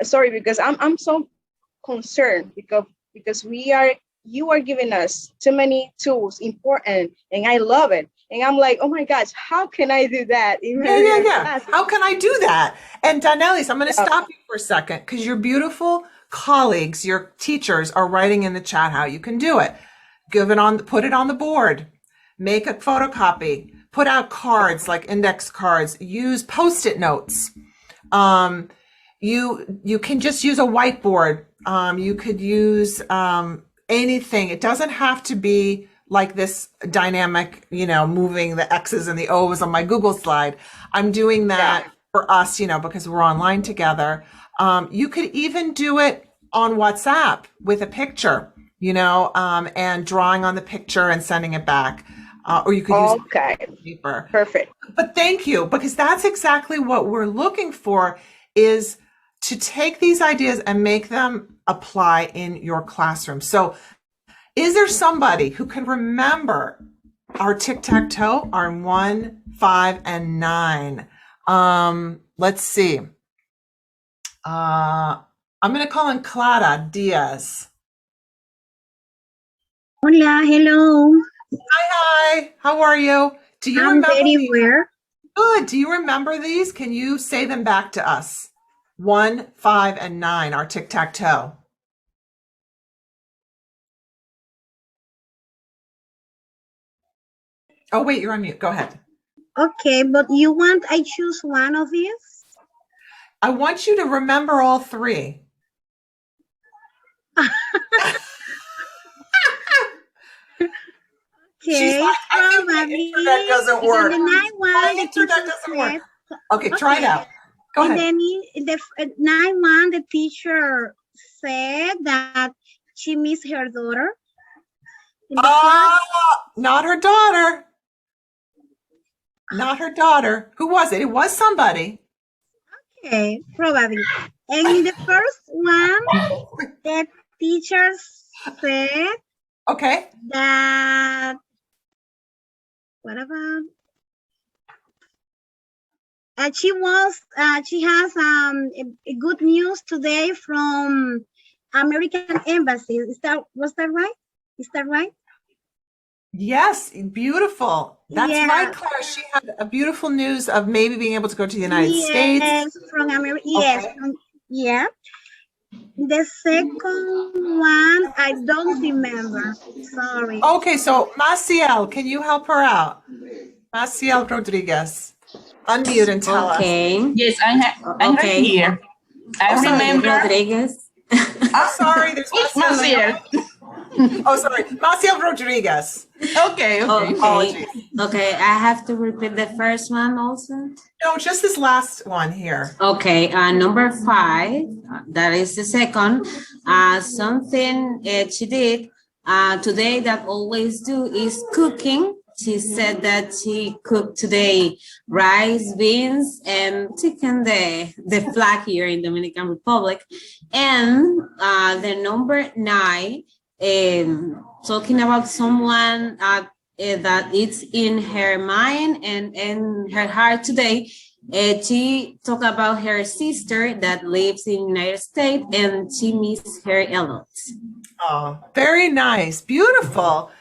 sorry, because I'm so concerned because you are giving us too many tools, important, and I love it. And I'm like, oh my gosh, how can I do that? Yeah. How can I do that? And Danelis, I'm going to stop you for a second because your beautiful colleagues, your teachers are writing in the chat how you can do it. Put it on the board, make a photocopy, put out cards like index cards, use Post-it notes. You can just use a whiteboard. You could use anything. It doesn't have to be like this dynamic, moving the X's and the O's on my Google slide. I'm doing that for us, because we're online together. You could even do it on WhatsApp with a picture, and drawing on the picture and sending it back. Or you could use paper. Perfect. But thank you, because that's exactly what we're looking for, is to take these ideas and make them apply in your classroom. So is there somebody who can remember our tic-tac-toe, our 1, 5, and 9? Let's see. I'm going to call in Clara Diaz. Hola, hello. Hi. How are you? Do you I'm remember very these? well. Good. Do you remember these? Can you say them back to us? 1, 5, and 9, our tic-tac-toe. Oh, wait, you're on mute. Go ahead. Okay, but you want I choose one of these? I want you to remember all 3. Okay, like, I think my internet doesn't work. My internet doesn't work. Okay, try it out. Go ahead. Then the 9-1, the teacher said that she missed her daughter. Not her daughter. Not her daughter. Who was it? It was somebody. Okay, probably. And in the first one, the teacher said that, what about? She has a good news today from American Embassy. Was that right? Is that right? Yes, beautiful. That's right, Claire. She had a beautiful news of maybe being able to go to the United States. Yes, from America. Yes, yeah. The second one, I don't remember. Sorry. Okay, so Maciel, can you help her out? Maciel Rodriguez. Unmute and tell us. Yes, I'm right here. I remember. Rodriguez. I'm sorry, there's Maciel. Oh, sorry, Maciel Rodriguez. Okay. Okay, I have to repeat the first one also. No, just this last one here. Okay, number 5, that is the second. Something she did today that always do is cooking. She said that she cooked today rice, beans, and chicken, the flag here in Dominican Republic. And the number 9, talking about someone that it's in her mind and in her heart today. She talked about her sister that lives in the United States and she misses her a lot. Oh, very nice. Beautiful.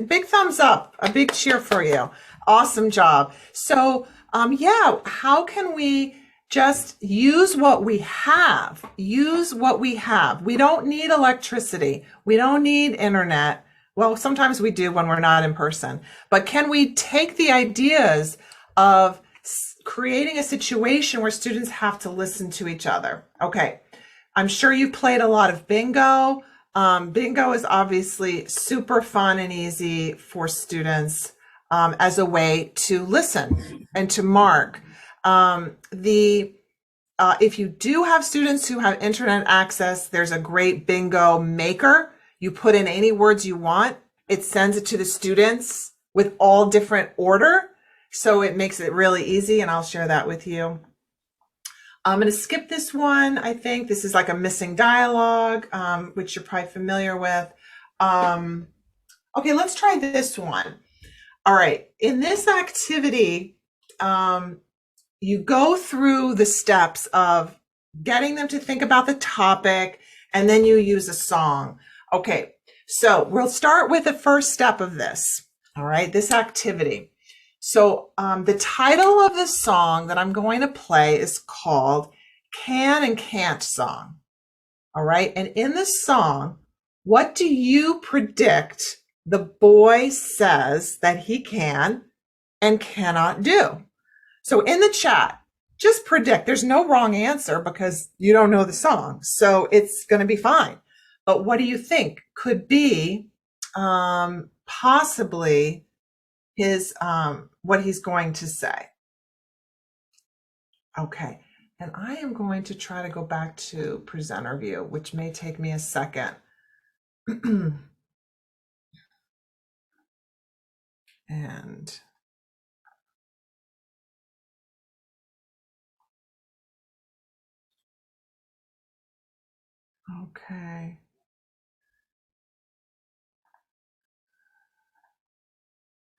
Big thumbs up. A big cheer for you. Awesome job. So, yeah, how can we just use what we have? Use what we have. We don't need electricity. We don't need internet. Well, sometimes we do when we're not in person. But can we take the ideas of creating a situation where students have to listen to each other? Okay. I'm sure you played a lot of bingo. Bingo is obviously super fun and easy for students as a way to listen and to mark. If you do have students who have internet access, there's a great bingo maker. You put in any words you want. It sends it to the students with all different order. So it makes it really easy, and I'll share that with you. I'm going to skip this one. I think this is like a missing dialogue, which you're probably familiar with. Okay, let's try this one. All right. In this activity, you go through the steps of getting them to think about the topic, and then you use a song. Okay, so we'll start with the first step of this. All right, this activity. So the title of the song that I'm going to play is called Can and Can't Song. All right. And in the song, what do you predict the boy says that he can and cannot do? So in the chat, just predict. There's no wrong answer because you don't know the song. So it's going to be fine. But what do you think could be possibly his what he's going to say? Okay, and I am going to try to go back to presenter view, which may take me a second. And okay.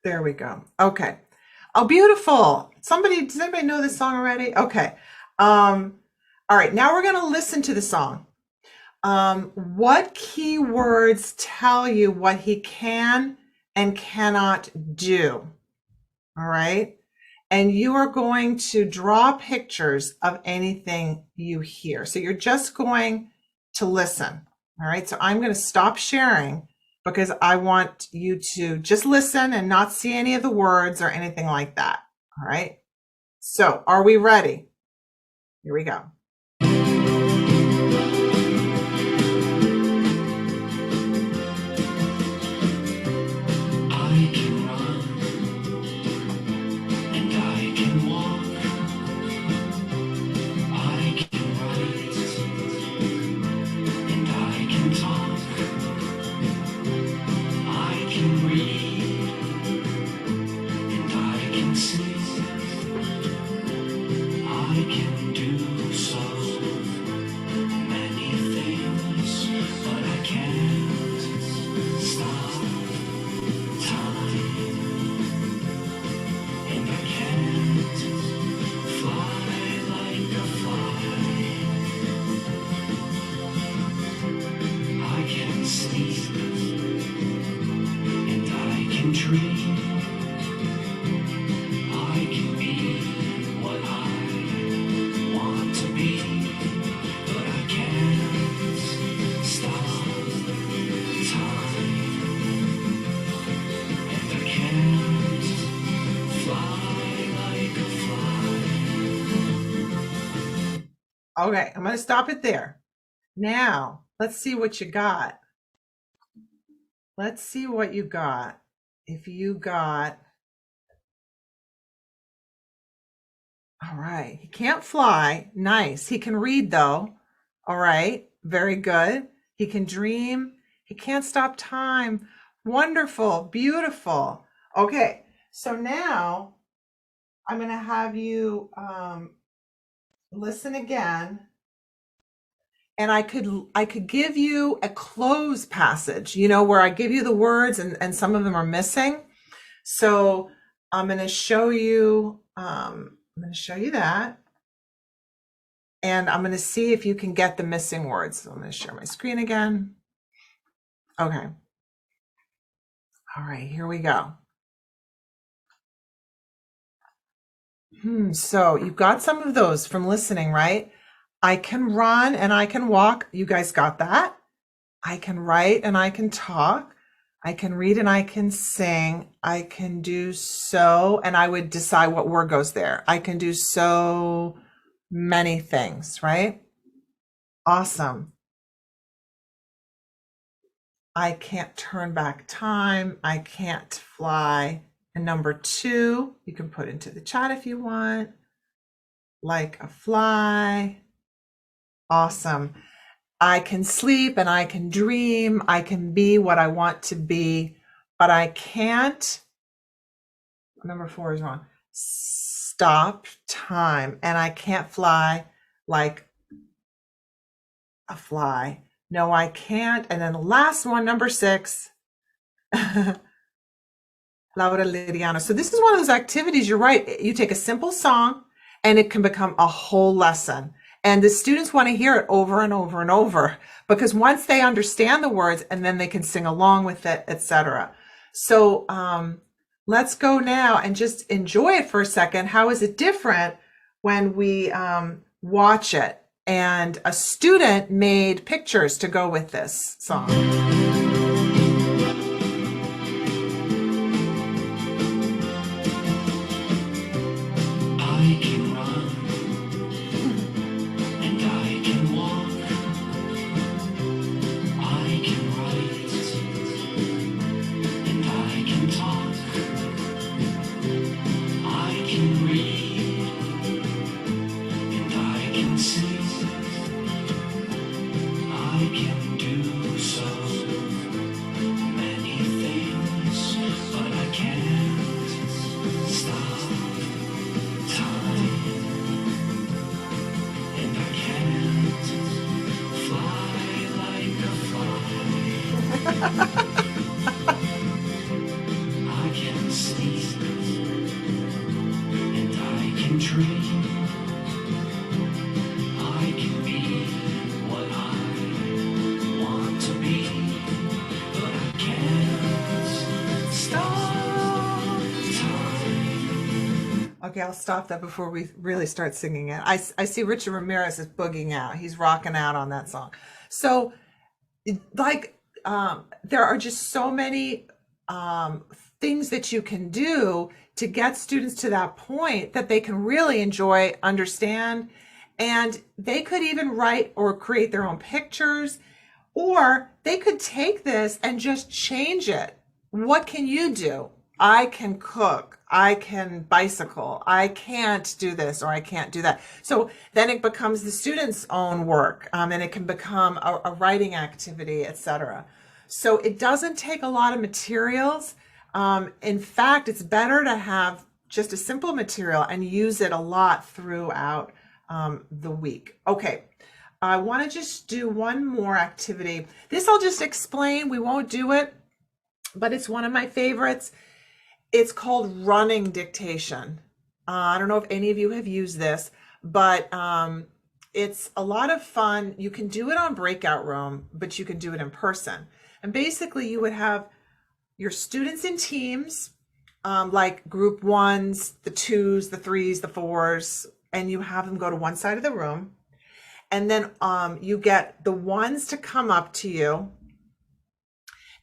There we go. Okay. Oh, beautiful. Does anybody know this song already? Okay. All right. Now we're going to listen to the song. What keywords tell you what he can and cannot do? All right. And you are going to draw pictures of anything you hear. So you're just going to listen. All right. So I'm going to stop sharing because I want you to just listen and not see any of the words or anything like that. All right. So are we ready? Here we go. Fly Okay, I'm going to stop it there. Now, let's see what you got. Let's see what you got. If you got, all right, he can't fly. Nice. He can read though. All right, very good. He can dream. He can't stop time. Wonderful, beautiful. Okay, so now I'm going to have you listen again. And I could give you a close passage, you know, where I give you the words and some of them are missing. So I'm going to show you that. And I'm going to see if you can get the missing words. So I'm going to share my screen again. Okay. All right, here we go. So you've got some of those from listening, right? I can run and I can walk. You guys got that? I can write and I can talk. I can read and I can sing. I can do so, and I would decide what word goes there. I can do so many things, right? Awesome. I can't turn back time. I can't fly. And number 2, you can put into the chat if you want. Like a fly. Awesome. I can sleep and I can dream. I can be what I want to be, but I can't. Number 4 is wrong. Stop time. And I can't fly like a fly. No, I can't. And then the last one, number 6. Laura Liriano. So this is one of those activities, you're right. You take a simple song and it can become a whole lesson. And the students want to hear it over and over and over, because once they understand the words and then they can sing along with it, etc. So let's go now and just enjoy it for a second. How is it different when we watch it? And a student made pictures to go with this song. I can sleep and I can dream. I can be what I want to be, but I can't stop time. Okay, I'll stop that before we really start singing it. I see Richard Ramirez is boogieing out. He's rocking out on that song. So, like, there are just so many things that you can do to get students to that point that they can really enjoy, understand, and they could even write or create their own pictures, or they could take this and just change it. What can you do? I can cook. I can bicycle. I can't do this, or I can't do that. So then it becomes the student's own work, and it can become a writing activity, etc. So it doesn't take a lot of materials. In fact, it's better to have just a simple material and use it a lot throughout the week. Okay, I want to just do one more activity. This I'll just explain. We won't do it, but it's one of my favorites. It's called running dictation. I don't know if any of you have used this, but it's a lot of fun. You can do it on Breakout Room, but you can do it in person. And basically you would have your students in teams, like group 1s, the 2s, the 3s, the 4s, and you have them go to one side of the room. And then you get the 1s to come up to you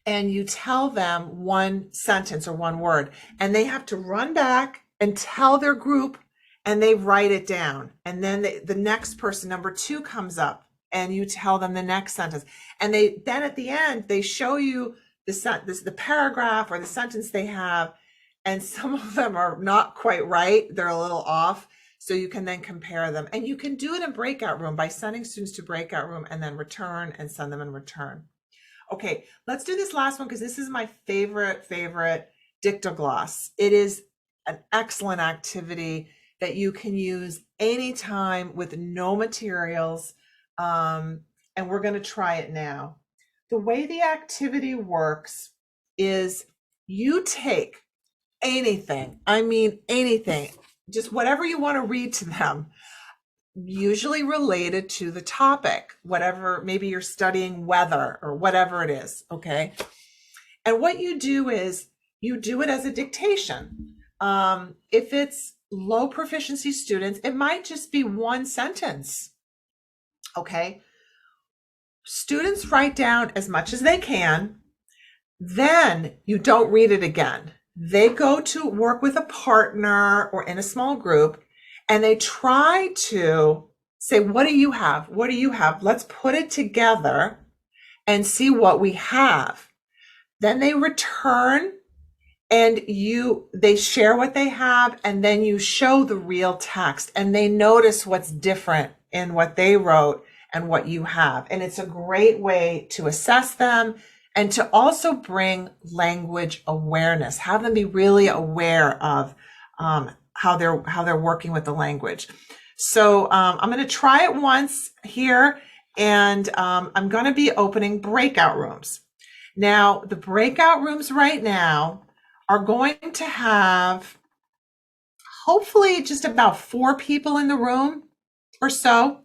and you tell them one sentence or one word, and they have to run back and tell their group and they write it down. And then the next person, number 2, comes up and you tell them the next sentence. And then at the end, they show you the paragraph or the sentence they have. And some of them are not quite right. They're a little off. So you can then compare them. And you can do it in Breakout Room by sending students to Breakout Room and then return and send them in return. Okay, let's do this last one because this is my favorite Dictogloss. It is an excellent activity that you can use anytime with no materials. And we're going to try it now. The way the activity works is you take anything, I mean anything, just whatever you want to read to them, usually related to the topic, whatever, maybe you're studying weather or whatever it is, okay? And what you do is you do it as a dictation. If it's low proficiency students, it might just be one sentence, okay? Students write down as much as they can, then you don't read it again. They go to work with a partner or in a small group, and they try to say, what do you have? What do you have? Let's put it together and see what we have. Then they return and they share what they have, and then you show the real text and they notice what's different in what they wrote and what you have. And it's a great way to assess them and to also bring language awareness, have them be really aware of how they're working with the language. So I'm going to try it once here, and I'm going to be opening breakout rooms. Now, the breakout rooms right now are going to have hopefully just about 4 people in the room or so.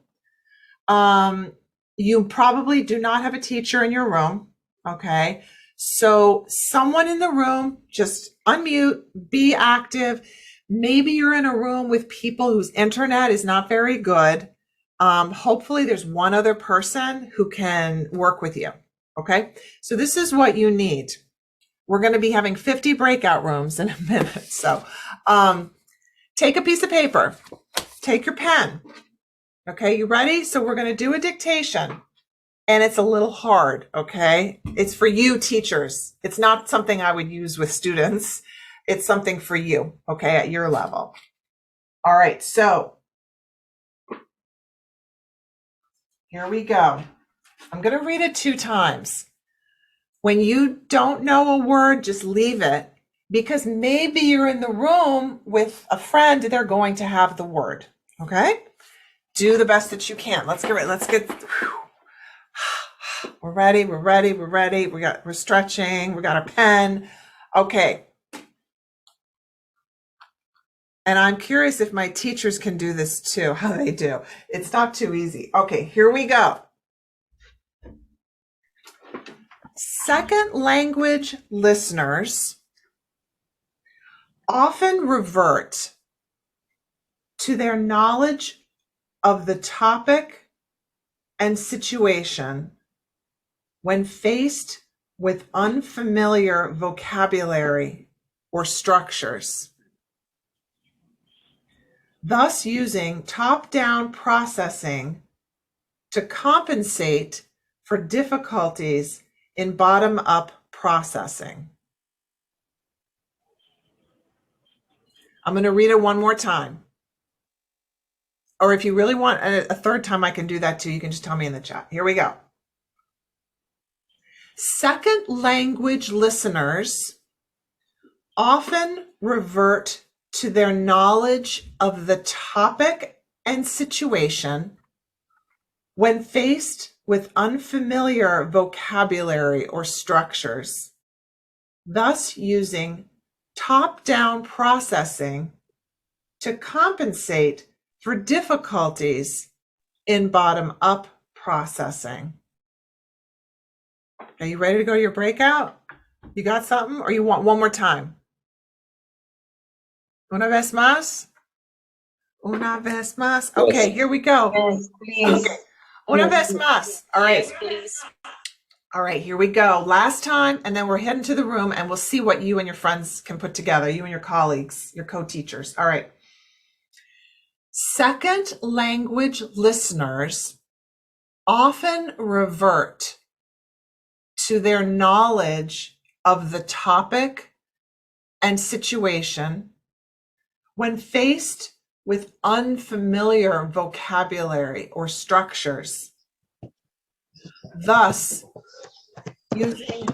You probably do not have a teacher in your room. Okay, so someone in the room, just unmute, be active. Maybe you're in a room with people whose internet is not very good. Hopefully there's one other person who can work with you. Okay, so this is what you need. We're going to be having 50 breakout rooms in a minute. So take a piece of paper, take your pen. Okay, you ready? So we're going to do a dictation. And it's a little hard, okay? It's for you teachers. It's not something I would use with students. It's something for you, okay, at your level. All right, so here we go. I'm going to read it 2 times. When you don't know a word, just leave it, because maybe you're in the room with a friend, they're going to have the word, okay? Do the best that you can. Let's get We're ready. We're stretching. We got our pen. Okay. And I'm curious if my teachers can do this too, how they do. It's not too easy. Okay, here we go. Second language listeners often revert to their knowledge of the topic and situation when faced with unfamiliar vocabulary or structures, thus using top-down processing to compensate for difficulties in bottom-up processing. I'm going to read it one more time. Or if you really want a third time, I can do that too. You can just tell me in the chat. Here we go. Second language listeners often revert to their knowledge of the topic and situation when faced with unfamiliar vocabulary or structures, thus using top-down processing to compensate for difficulties in bottom-up processing. Are you ready to go to your breakout? You got something, or you want one more time? Una vez más? Una vez más. Okay, here we go. Yes, please. Okay. Una vez más. All right. Yes, please. All right, here we go. Last time, and then we're heading to the room, and we'll see what you and your friends can put together, you and your colleagues, your co-teachers. All right. Second language listeners often revert to their knowledge of the topic and situation when faced with unfamiliar vocabulary or structures. Thus, using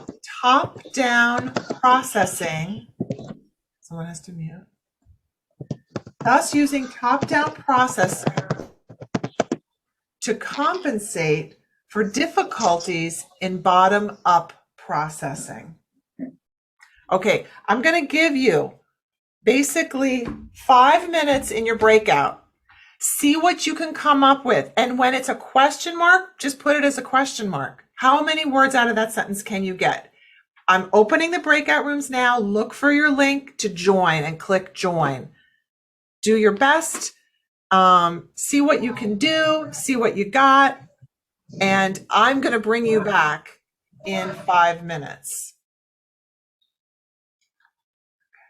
top-down processing, someone has to mute. Thus, using top-down processing to compensate for difficulties in bottom-up processing. Okay, I'm going to give you basically 5 minutes in your breakout. See what you can come up with. And when it's a question mark, just put it as a question mark. How many words out of that sentence can you get? I'm opening the breakout rooms now. Look for your link to join and click join. Do your best. See what you can do. See what you got. And I'm going to bring you back in 5 minutes.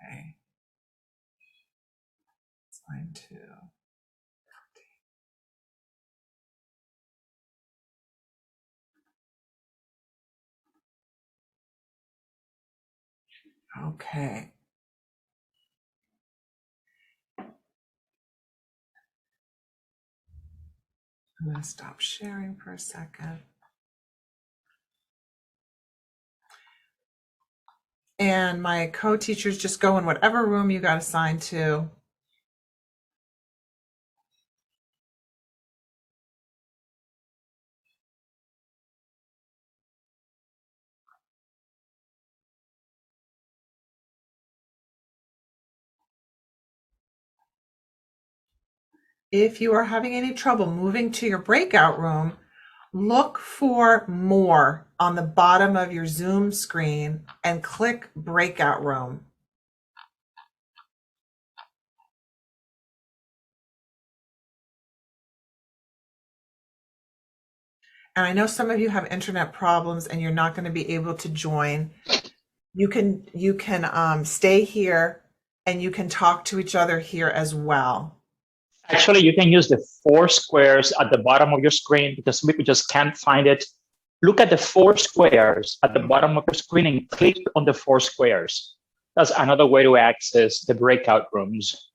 Okay. Line 2. Okay. I'm going to stop sharing for a second. And my co-teachers, just go in whatever room you got assigned to. If you are having any trouble moving to your breakout room, look for more on the bottom of your Zoom screen and click breakout room. And I know some of you have internet problems and you're not going to be able to join. You can stay here and you can talk to each other here as well. Actually, you can use the 4 squares at the bottom of your screen because some people just can't find it. Look at the 4 squares at the bottom of your screen and click on the 4 squares. That's another way to access the breakout rooms.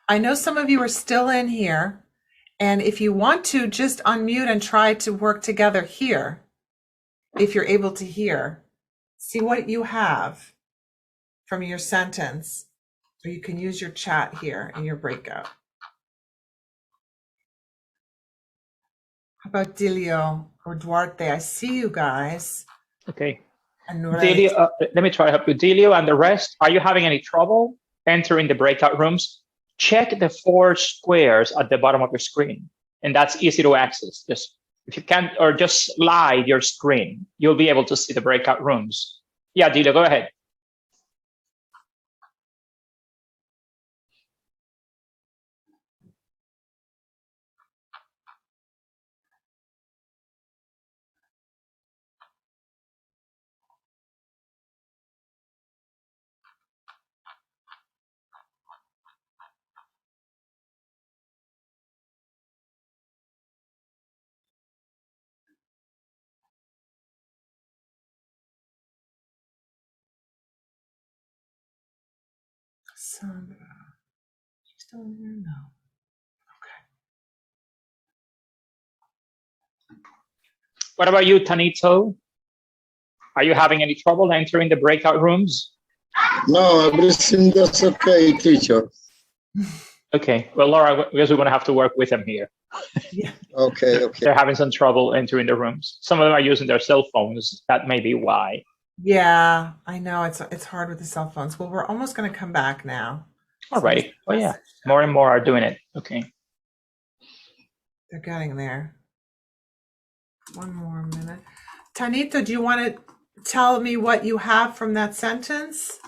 I know some of you are still in here, and if you want to, just unmute and try to work together here. If you're able to hear, see what you have from your sentence, or you can use your chat here in your breakout. How about Dilio or Duarte? I see you guys. Okay. And Delio, let me try to help you. Delio and the rest, are you having any trouble entering the breakout rooms? Check the 4 squares at the bottom of your screen, and that's easy to access. Just if you can't, or just slide your screen, you'll be able to see the breakout rooms. Yeah, Delio, go ahead. Sandra, you still in here? No. What about you, Tanito? Are you having any trouble entering the breakout rooms? No, everything is okay, teacher. Okay. Well, Laura, I guess we're going to have to work with them here. Okay. They're having some trouble entering the rooms. Some of them are using their cell phones. That may be why. Yeah, I know it's hard with the cell phones. Well, we're almost going to come back now. All right. Oh, yeah. More and more are doing it. Okay. They're getting there. One more minute. Tanito, do you want to tell me what you have from that sentence?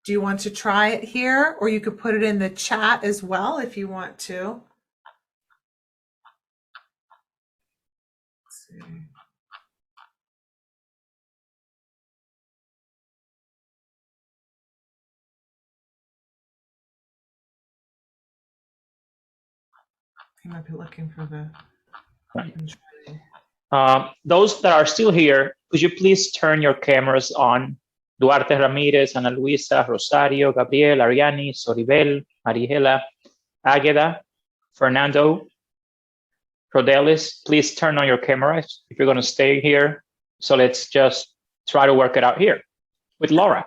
Do you want to try it here, or you could put it in the chat as well if you want to? Let's see. I might be looking for the. Right. Those that are still here, could you please turn your cameras on? Duarte Ramirez, Ana Luisa, Rosario, Gabriel, Ariani, Soribel, Mariela, Agueda, Fernando, Rodelis, please turn on your cameras if you're going to stay here. So let's just try to work it out here with Laura.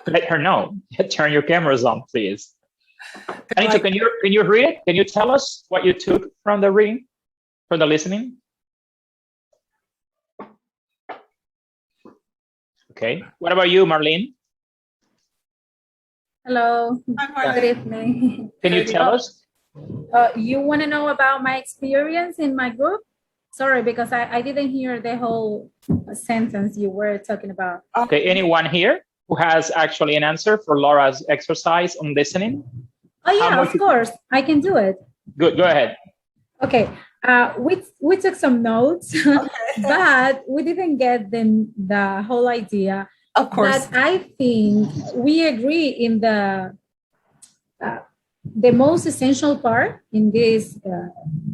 Let her know. Turn your cameras on, please. Anita, can you read it? Can you tell us what you took from the reading, from the listening? Okay. What about you, Marlene? Hello. Hi, Good evening. Can you tell us? You want to know about my experience in my group? Sorry, because I didn't hear the whole sentence you were talking about. Okay. Anyone here who has actually an answer for Laura's exercise on listening? Oh, yeah, of course. I can do it. Good. Go ahead. Okay. We took some notes, but we didn't get the whole idea. Of course. But I think we agree in the most essential part in this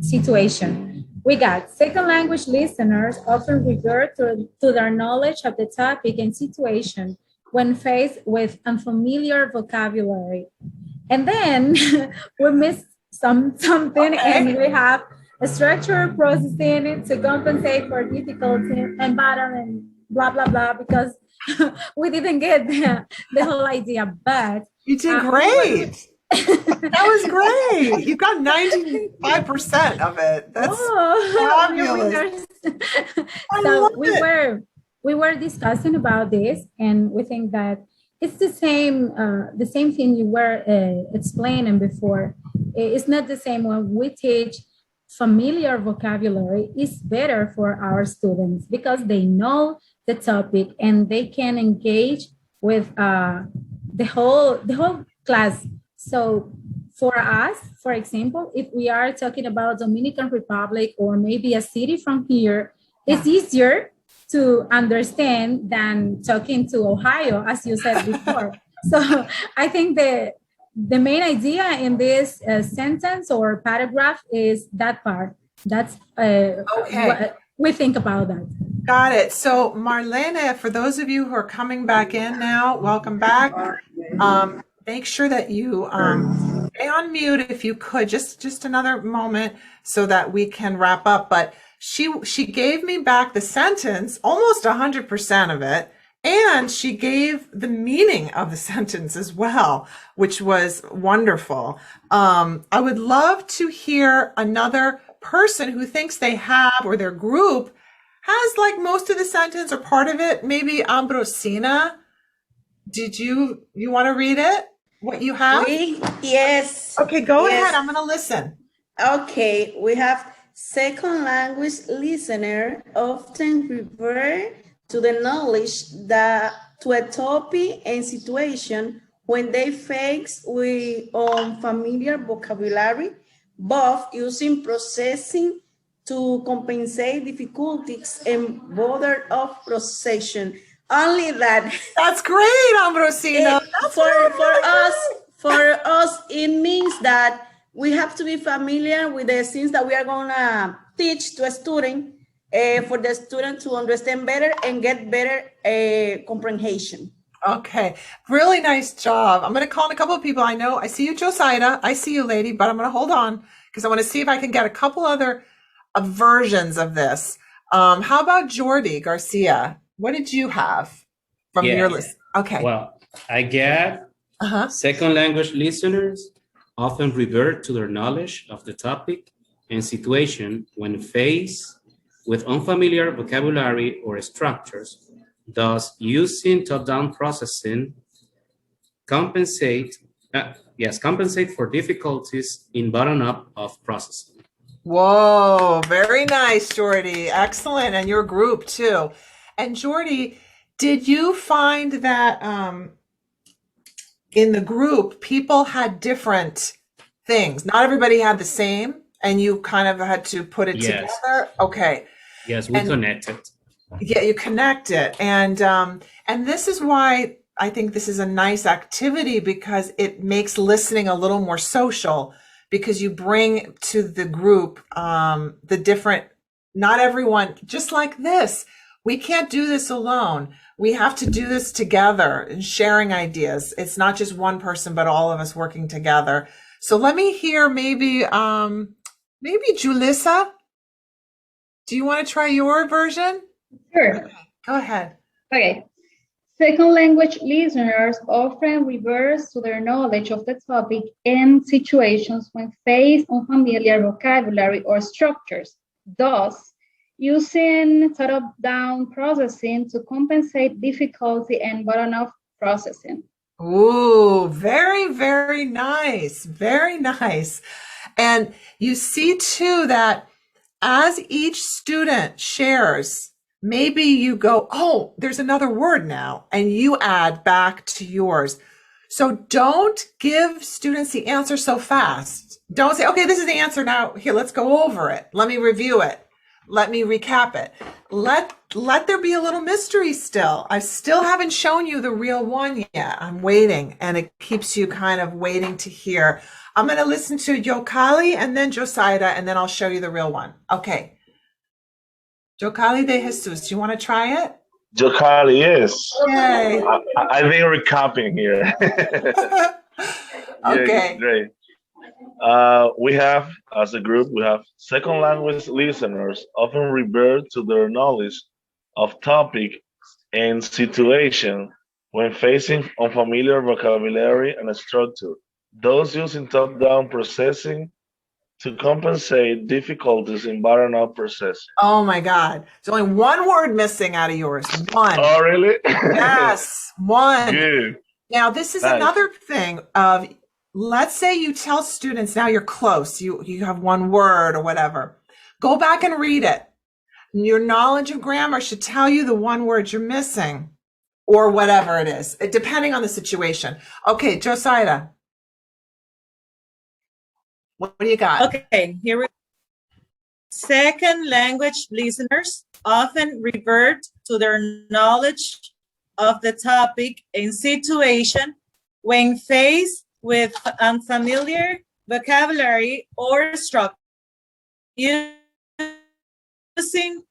situation. We got second language listeners often revert to their knowledge of the topic and situation when faced with unfamiliar vocabulary. And then we missed something, and we have a structured processing to compensate for difficulty and bottom and blah, blah, blah, because we didn't get the whole idea. But you did great. That was great. You got 95% of it. That's fabulous. So we were discussing about this, and we think that it's the same thing you were explaining before. It's not the same when we teach familiar vocabulary. Is better for our students because they know the topic and they can engage with the whole class. So for us, for example, if we are talking about Dominican Republic or maybe a city from here, it's easier to understand than talking to Ohio, as you said before. So I think the main idea in this sentence or paragraph is that part. That's what we think about that. Got it. So Marlene, for those of you who are coming back in now, welcome back. Make sure that you stay on mute if you could, just another moment so that we can wrap up. But she gave me back the sentence, almost 100% of it, and she gave the meaning of the sentence as well, which was wonderful. I would love to hear another person who thinks they have, or their group has like most of the sentence or part of it. Maybe Ambrosina, did you want to read it? What you have? Yes. Okay, go ahead. I'm going to listen. Okay, we have second language listener often refer to the knowledge that to a topic and situation when they face with unfamiliar vocabulary, both using processing to compensate difficulties and border of procession. Only that. That's great, Ambrosina. For us, it means that we have to be familiar with the things that we are going to teach to a student for the student to understand better and get better comprehension. Okay, really nice job. I'm going to call on a couple of people. I see you, Josiah. I see you, lady, but I'm going to hold on because I want to see if I can get a couple other versions of this. How about Jordi Garcia? What did you have from your list? Okay. Well, I get Second language listeners often revert to their knowledge of the topic and situation when faced with unfamiliar vocabulary or structures. Thus, using top-down processing compensate for difficulties in bottom-up of processing. Whoa, very nice, Jordy. Excellent. And your group too. And Jordy, did you find that in the group, people had different things? Not everybody had the same, and you kind of had to put it together? Okay. Yes, we connected. Yeah, you connect it. And this is why I think this is a nice activity, because it makes listening a little more social, because you bring to the group the different, not everyone, just like this. We can't do this alone. We have to do this together and sharing ideas. It's not just one person, but all of us working together. So let me hear maybe Julissa. Do you want to try your version? Sure. Okay, go ahead. Okay. Second language listeners often revert to their knowledge of the topic in situations when faced unfamiliar vocabulary or structures. Thus, using top-down processing to compensate difficulty and bottom-up processing. Ooh, very, very nice. Very nice. And you see too that as each student shares, maybe you go, oh, there's another word now, and you add back to yours. So don't give students the answer so fast. Don't say, okay, this is the answer now. Here, let's go over it. Let me review it. Let me recap it. Let there be a little mystery still. I still haven't shown you the real one yet. I'm waiting, and it keeps you kind of waiting to hear. I'm going to listen to Yokali and then Josiah, and then I'll show you the real one. Okay. Yokali de Jesus, do you want to try it? Jokali, yes. Yay. I've been recapping here. Okay. Yeah, great. We have, as a group, we have second language listeners often revert to their knowledge of topic and situation when facing unfamiliar vocabulary and structure. Those using top-down processing to compensate difficulties in bottom-up processing. Oh my God. There's only one word missing out of yours. One. Oh, really? Yes, one. Good. Now, this is Nice. another thing of, let's say you tell students, now you're close, you have one word or whatever. Go back and read it. Your knowledge of grammar should tell you the one word you're missing or whatever it is, depending on the situation. Okay, Josiah. What do you got? Okay, here we go. Second language listeners often revert to their knowledge of the topic and situation when faced with unfamiliar vocabulary or structure. Using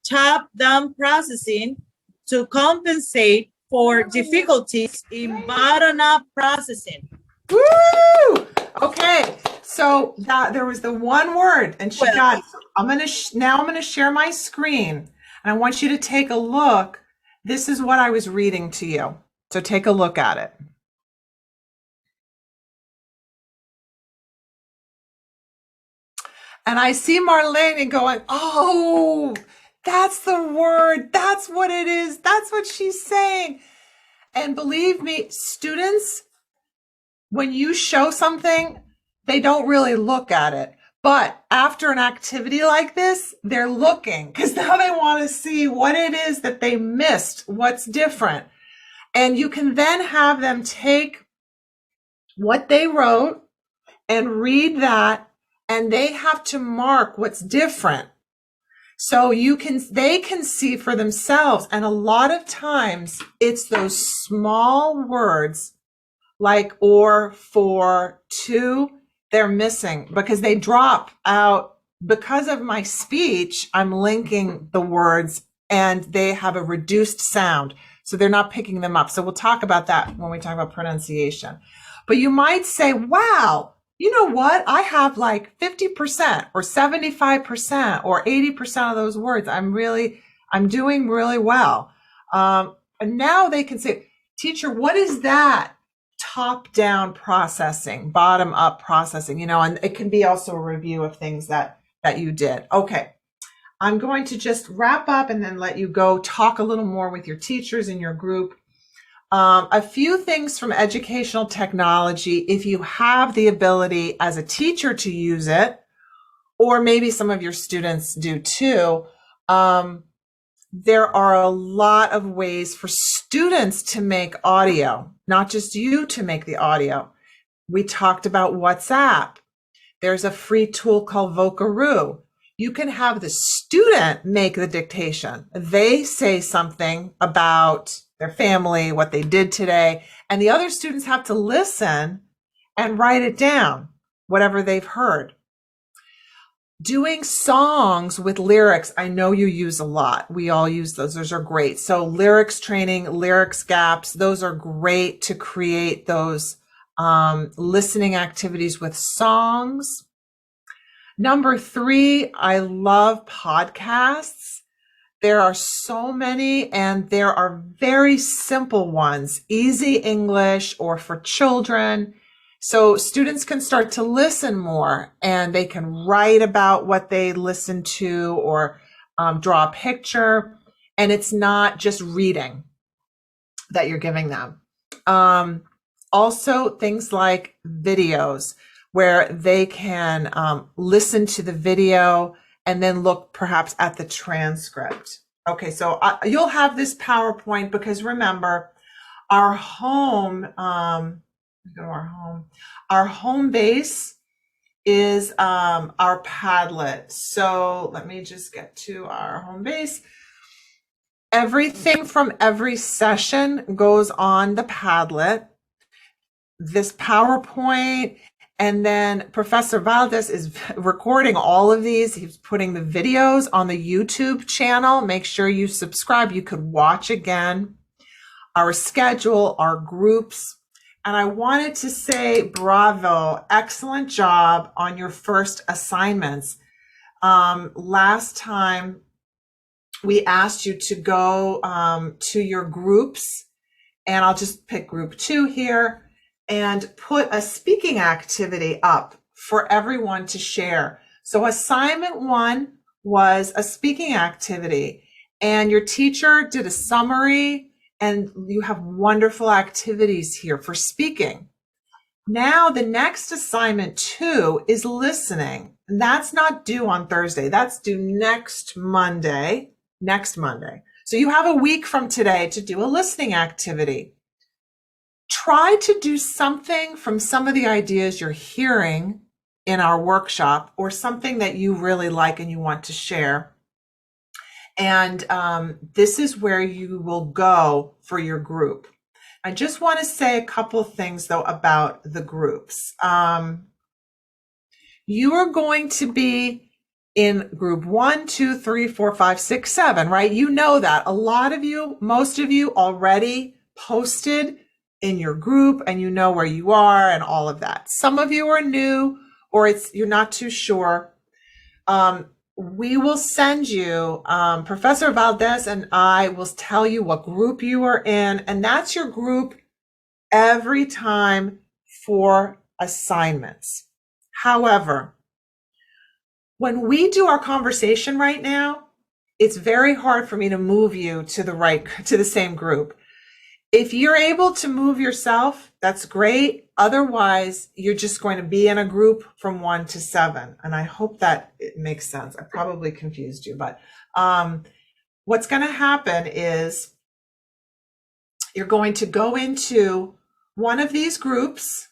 top-down processing to compensate for difficulties in bottom-up processing. Woo! Okay, so there was the one word, and she got it. Now I'm gonna share my screen, and I want you to take a look. This is what I was reading to you. So take a look at it. And I see Marlene going, oh, that's the word. That's what it is. That's what she's saying. And believe me, students, when you show something, they don't really look at it. But after an activity like this, they're looking because now they want to see what it is that they missed, what's different. And you can then have them take what they wrote and read that, and they have to mark what's different. So they can see for themselves. And a lot of times it's those small words like or, for, to, they're missing because they drop out. Because of my speech, I'm linking the words and they have a reduced sound. So they're not picking them up. So we'll talk about that when we talk about pronunciation. But you might say, wow, you know what? I have like 50% or 75% or 80% of those words. I'm doing really well. And now they can say, teacher, what is that? top-down processing, bottom-up processing, you know, and it can be also a review of things that you did. Okay, I'm going to just wrap up and then let you go talk a little more with your teachers in your group. A few things from educational technology, if you have the ability as a teacher to use it, or maybe some of your students do too, there are a lot of ways for students to make audio, not just you to make the audio. We talked about WhatsApp. There's a free tool called Vocaroo. You can have the student make the dictation. They say something about their family, what they did today, and the other students have to listen and write it down, whatever they've heard. Doing songs with lyrics, I know you use a lot. We all use those. Those are great. So lyrics training, lyrics gaps, those are great to create those listening activities with songs. Number 3, I love podcasts. There are so many, and there are very simple ones, easy English or for children. So students can start to listen more, and they can write about what they listen to or draw a picture. And it's not just reading that you're giving them. Also, things like videos where they can listen to the video and then look perhaps at the transcript. Okay, so you'll have this PowerPoint because remember, our home, our home base is our Padlet. So let me just get to our home base. Everything from every session goes on the Padlet. This PowerPoint, and then Professor Valdez is recording all of these. He's putting the videos on the YouTube channel. Make sure you subscribe. You could watch again. Our schedule, our groups. And I wanted to say bravo, excellent job on your first assignments. Last time we asked you to go to your groups, and I'll just pick group 2 here, and put a speaking activity up for everyone to share. So assignment 1 was a speaking activity, and your teacher did a summary, and you have wonderful activities here for speaking. Now the next assignment 2 is listening. And that's not due on Thursday. That's due next Monday. So you have a week from today to do a listening activity. Try to do something from some of the ideas you're hearing in our workshop, or something that you really like and you want to share. And this is where you will go for your group. I just want to say a couple things though about the groups. You are going to be in group 1, 2, 3, 4, 5, 6, 7, right? You know that. A lot of you, most of you already posted in your group, and you know where you are and all of that. Some of you are new, or you're not too sure. We will send you, Professor Valdez and I will tell you what group you are in, and that's your group every time for assignments. However, when we do our conversation right now, it's very hard for me to move you to the same group. If you're able to move yourself, that's great. Otherwise, you're just going to be in a group from 1 to 7. And I hope that it makes sense. I probably confused you, but what's going to happen is you're going to go into one of these groups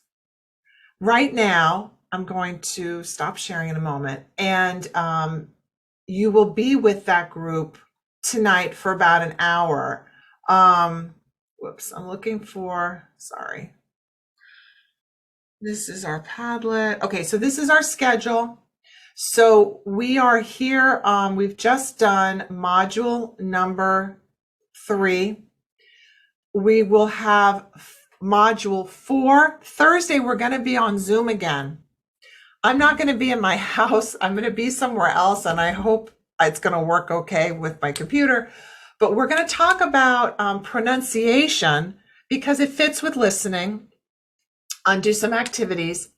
right now. I'm going to stop sharing in a moment, and you will be with that group tonight for about an hour. Whoops, I'm looking for, sorry. This is our Padlet. Okay, so this is our schedule. So we are here, we've just done module number 3. We will have module 4. Thursday, we're gonna be on Zoom again. I'm not gonna be in my house. I'm gonna be somewhere else, and I hope it's gonna work okay with my computer. But we're going to talk about pronunciation because it fits with listening. do some activities.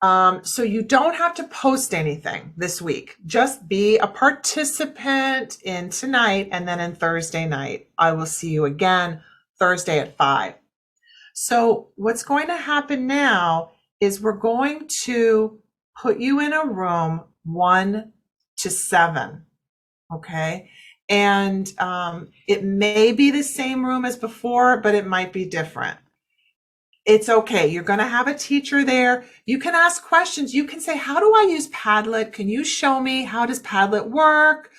So you don't have to post anything this week. Just be a participant in tonight, and then in Thursday night. I will see you again Thursday at 5. So what's going to happen now is we're going to put you in a room 1 to 7, okay? And it may be the same room as before, but it might be different. It's okay. You're going to have a teacher there. You can ask questions. You can say, how do I use Padlet? Can you show me how does Padlet work?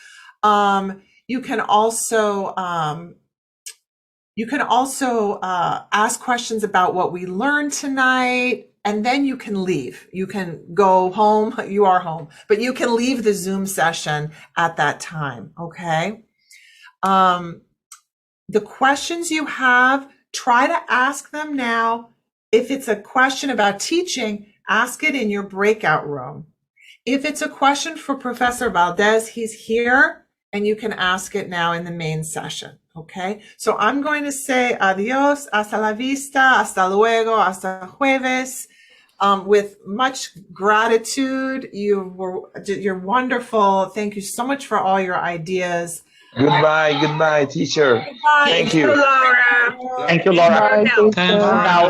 You can also ask questions about what we learned tonight, and then you can leave. You can go home. You are home, but you can leave the Zoom session at that time. Okay. The questions you have, try to ask them now. If it's a question about teaching, ask it in your breakout room. If it's a question for Professor Valdez, he's here, and you can ask it now in the main session. Okay, so I'm going to say adios, hasta la vista, hasta luego, hasta jueves. With much gratitude. You're wonderful. Thank you so much for all your ideas. Goodbye, teacher. Goodbye. Thank you. Thank you, Laura. Bye, teacher. Now,